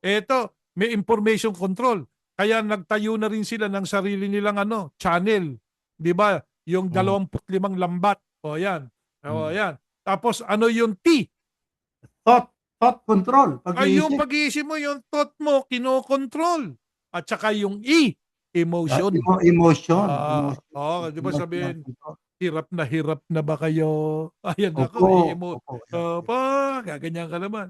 Speaker 3: Eto, may information control. Kaya nagtayo na rin sila ng sarili nilang channel. 'Di ba? Yung
Speaker 2: Oo,
Speaker 3: 25 lambat. Yan.
Speaker 2: hmm.
Speaker 3: Yan. Tapos ano yung T?
Speaker 2: Thought control,
Speaker 3: Ay, yung
Speaker 2: pag-iisip,
Speaker 3: pag-iisip mo, yung thought mo, kinokontrol. At saka yung E, emotion.
Speaker 2: emotion,
Speaker 3: Di ba
Speaker 2: emotional
Speaker 3: sabihin,
Speaker 2: control.
Speaker 3: hirap na ba kayo? Ayan
Speaker 2: Opo,
Speaker 3: ako,
Speaker 2: opo, yan, yan.
Speaker 3: pa, gaganyan ka naman.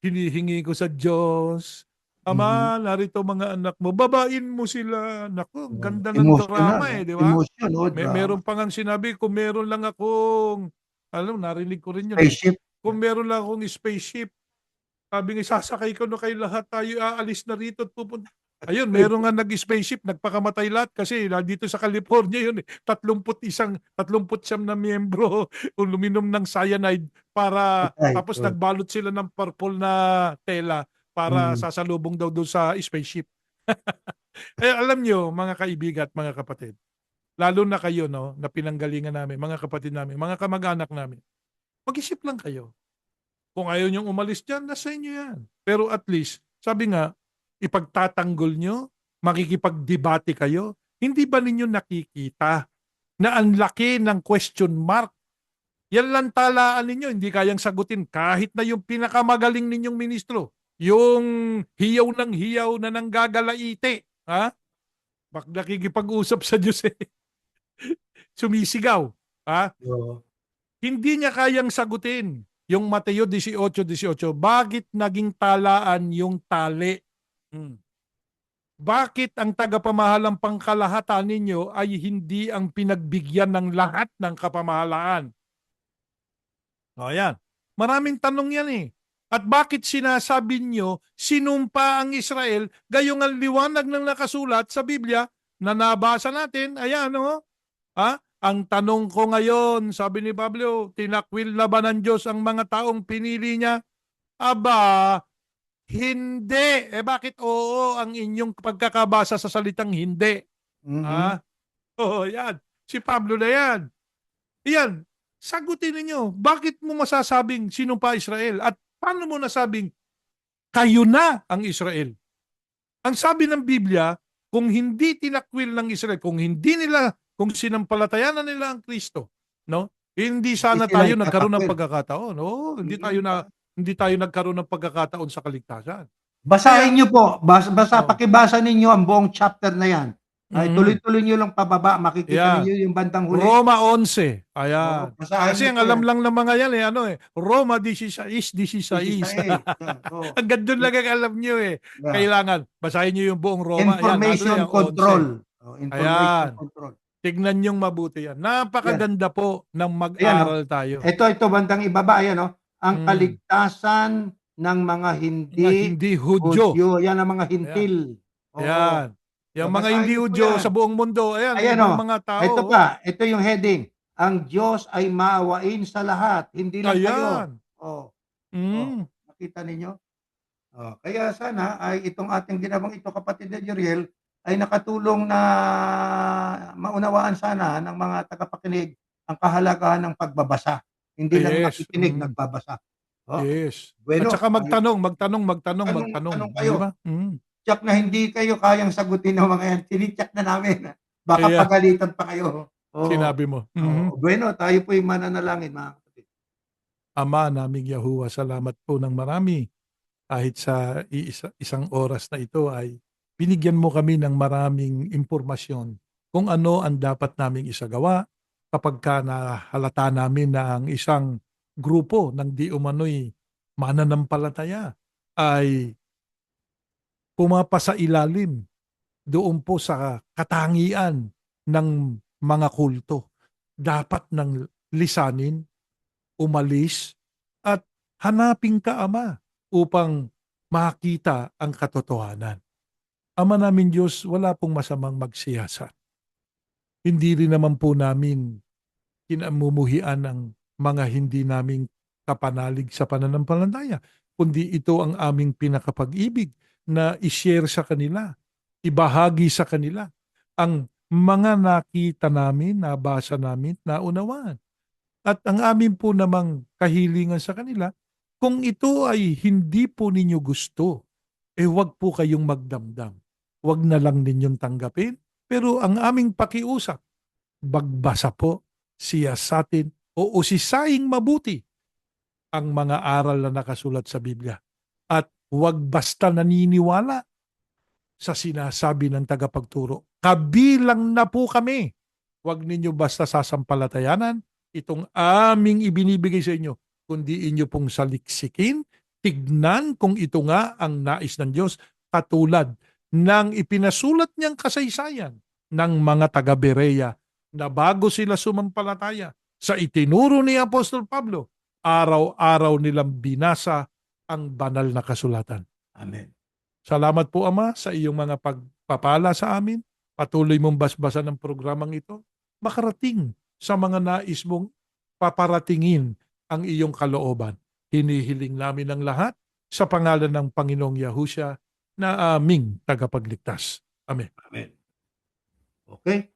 Speaker 3: Hinihingi ko sa Diyos,
Speaker 2: Mhm.
Speaker 3: Ama, narito mga anak mo, babain mo sila. Naku, ang
Speaker 2: Oo,
Speaker 3: ganda ng
Speaker 2: emotional,
Speaker 3: drama
Speaker 2: 'no?
Speaker 3: di ba?
Speaker 2: Emotion, oh, drama.
Speaker 3: Meron pa ngang sinabi, kung meron lang akong, alam, narinig ko rin yun eh.
Speaker 2: Spaceship,
Speaker 3: Kung meron lang akong spaceship, sabi nga, sasakay ko na kayo lahat, tayo aalis na rito at pupunta. Ayun, meron nga nag-spaceship, nagpakamatay lahat kasi dito sa California yun eh. 39 na miyembro uminom ng cyanide para
Speaker 2: patay,
Speaker 3: tapos
Speaker 2: oh,
Speaker 3: nagbalot sila ng purple na tela para
Speaker 2: mm.
Speaker 3: sasalubong daw doon sa spaceship. Alam nyo, mga kaibigan at mga kapatid, lalo na kayo no, na pinanggalingan namin, mga kapatid namin, mga kamag-anak namin, mag-isip lang kayo. Kung ayaw niyong umalis dyan, nasa inyo yan. Pero at least, sabi nga, ipagtatanggol nyo, makikipagdebate kayo, hindi ba ninyo nakikita na ang laki ng question mark? Yan lang talaan ninyo, hindi kayang sagutin kahit na yung pinakamagaling ninyong ministro, yung hiyaw ng hiyaw na nanggagalaite, ha? Bak nakikipag-usap sa Diyos sumisigaw, ha?
Speaker 2: Oo,
Speaker 3: Hindi niya kayang sagutin yung Mateo 18:18. Bakit naging talaan yung tali? Hmm. Bakit ang tagapamahalang pangkalahatan ninyo ay hindi ang pinagbigyan ng lahat ng kapamahalaan? Yan. Maraming tanong yan eh. At bakit sinasabi nyo, sinumpa ang Israel, gayong ang liwanag ng nakasulat sa Biblia na nabasa natin, ayan Ang tanong ko ngayon, sabi ni Pablo, tinakwil na ba ng Diyos ang mga taong pinili niya? Aba, hindi. Bakit oo ang inyong pagkakabasa sa salitang hindi?
Speaker 2: mhm.
Speaker 3: Ha? Yan. Si Pablo na yan. Yan. Sagutin ninyo. Bakit mo masasabing sino pa Israel? At paano mo nasabing kayo na ang Israel? Ang sabi ng Biblia, kung hindi tinakwil ng Israel, kung sinampalatayanan nila ang Kristo, no? Hindi
Speaker 2: Hindi
Speaker 3: sana
Speaker 2: sila
Speaker 3: tayo nagkaroon ng
Speaker 2: itatakwil,
Speaker 3: pagkakataon.
Speaker 2: mm.
Speaker 3: Hindi tayo nagkaroon ng pagkakataon sa kaligtasan.
Speaker 2: Basahin
Speaker 3: Kaya,
Speaker 2: niyo po,
Speaker 3: oh,
Speaker 2: pakibasa ninyo ang buong chapter na 'yan. Ay,
Speaker 3: Mhm.
Speaker 2: tuloy-tuloy niyo lang pababa, makikita
Speaker 3: Yan.
Speaker 2: ninyo yung bandang huli.
Speaker 3: Roma 11.
Speaker 2: Oo,
Speaker 3: Ayan.
Speaker 2: basahin
Speaker 3: Kasi
Speaker 2: niyo
Speaker 3: ang
Speaker 2: po
Speaker 3: alam
Speaker 2: yan.
Speaker 3: lang ng mga yan ano Roma 16:16.
Speaker 2: 16, yan, oo.
Speaker 3: Hanggang dun lang ang alam nyo
Speaker 2: Yeah.
Speaker 3: Kailangan basahin nyo yung buong Roma. Ayan, nandun
Speaker 2: Information
Speaker 3: yung 11.
Speaker 2: control. Oh, information
Speaker 3: Ayan.
Speaker 2: control.
Speaker 3: Tignan nyong mabuti yan.
Speaker 2: Yan.
Speaker 3: Napakaganda po ng
Speaker 2: Ayan, oh.
Speaker 3: mag-aral tayo.
Speaker 2: Ito bandang ibaba, ayan, oh. Ang
Speaker 3: Mm.
Speaker 2: kaligtasan ng mga
Speaker 3: Mga
Speaker 2: hindi
Speaker 3: hindi Hudyo.
Speaker 2: Hudyo, yan ang mga
Speaker 3: Ayan.
Speaker 2: hintil. Oo.
Speaker 3: Ayan. Yung mga
Speaker 2: Babasahin
Speaker 3: hindi
Speaker 2: niyo po
Speaker 3: Hudyo
Speaker 2: yan.
Speaker 3: sa buong mundo. Ayan,
Speaker 2: Ayan,
Speaker 3: ibang
Speaker 2: oh.
Speaker 3: mga
Speaker 2: Ito
Speaker 3: tao.
Speaker 2: pa, ito yung heading. Ang Diyos ay maawain sa lahat, hindi lang kayo.
Speaker 3: Ayan.
Speaker 2: Oh, oh,
Speaker 3: Mm.
Speaker 2: nakita ninyo? Oh, kaya sana ay itong ating ginawang ito, kapatid na Jeriel, ay nakatulong na maunawaan sana ng mga tagapakinig ang kahalagahan ng pagbabasa. Hindi lang
Speaker 3: Yes.
Speaker 2: nakikinig,
Speaker 3: Mm.
Speaker 2: nagbabasa. Oh,
Speaker 3: Yes. At
Speaker 2: bueno,
Speaker 3: saka magtanong.
Speaker 2: tanong
Speaker 3: Di
Speaker 2: kayo.
Speaker 3: ba? Mm.
Speaker 2: Tiyak na hindi kayo kayang sagutin ng mga yan. Tini-check na namin. Baka
Speaker 3: Ayan,
Speaker 2: pagalitan pa kayo. Oo.
Speaker 3: sinabi mo.
Speaker 2: Oo.
Speaker 3: Mhm.
Speaker 2: Bueno, tayo po'y mananalangin, mga kapatid.
Speaker 3: Ama naming Yahuwah, salamat po ng marami. Kahit sa isang oras na ito ay binigyan mo kami ng maraming impormasyon kung ano ang dapat naming isagawa kapag ka nahalata namin na ang isang grupo ng di umano'y mananampalataya ay pumapasa ilalim doon po sa katangian ng mga kulto. Dapat ng lisanin, umalis, at hanapin ka, Ama, upang makita ang katotohanan. Ama namin Diyos, wala pong masamang magsiyasat. Hindi rin naman po namin kinamumuhian ng mga hindi naming kapanalig sa pananampalataya, kundi ito ang aming pinakapag-ibig na i-share sa kanila, ibahagi sa kanila ang mga nakita namin, nabasa namin, naunawaan. At ang amin po namang kahilingan sa kanila, kung ito ay hindi po ninyo gusto, wag po kayong magdamdam. Wag na lang ninyong tanggapin. Pero ang aming pakiusap, bagbasa po, siyasatin, o usisaing mabuti ang mga aral na nakasulat sa Biblia. At wag basta naniniwala sa sinasabi ng tagapagturo. Kabilang na po kami. Wag ninyo basta sasampalatayanan itong aming ibinibigay sa inyo, kundi inyo pong saliksikin, tignan kung ito nga ang nais ng Diyos, katulad ng ipinasulat niyang kasaysayan ng mga taga-Berea na bago sila sumampalataya sa itinuro ni Apostol Pablo, araw-araw nilang binasa ang banal na kasulatan.
Speaker 2: Amen.
Speaker 3: Salamat po, Ama, sa iyong mga pagpapala sa amin. Patuloy mong basbasan ng programang ito. Makarating sa mga nais mong paparatingin ang iyong kalooban. Hinihiling namin ang lahat sa pangalan ng Panginoong Yahushua na aming tagapagligtas. Amen.
Speaker 2: Amen. Okay.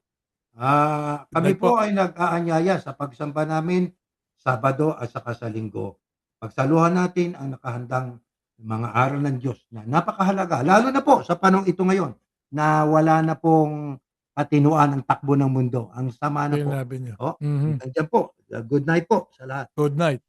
Speaker 3: Good
Speaker 2: Kami
Speaker 3: night
Speaker 2: po
Speaker 3: po.
Speaker 2: ay nag-aanyaya sa pagsamba namin Sabado at saka sa Linggo. Pagsaluhan natin ang nakahandang mga aral ng Diyos na napakahalaga, lalo na po sa panahon ito ngayon na wala na pong katinuan ang takbo ng mundo. Ang sama na po.
Speaker 3: Sinabi niyo.
Speaker 2: Oh,
Speaker 3: Mhm.
Speaker 2: hanggang diyan po. Good night po sa lahat.
Speaker 3: Good night.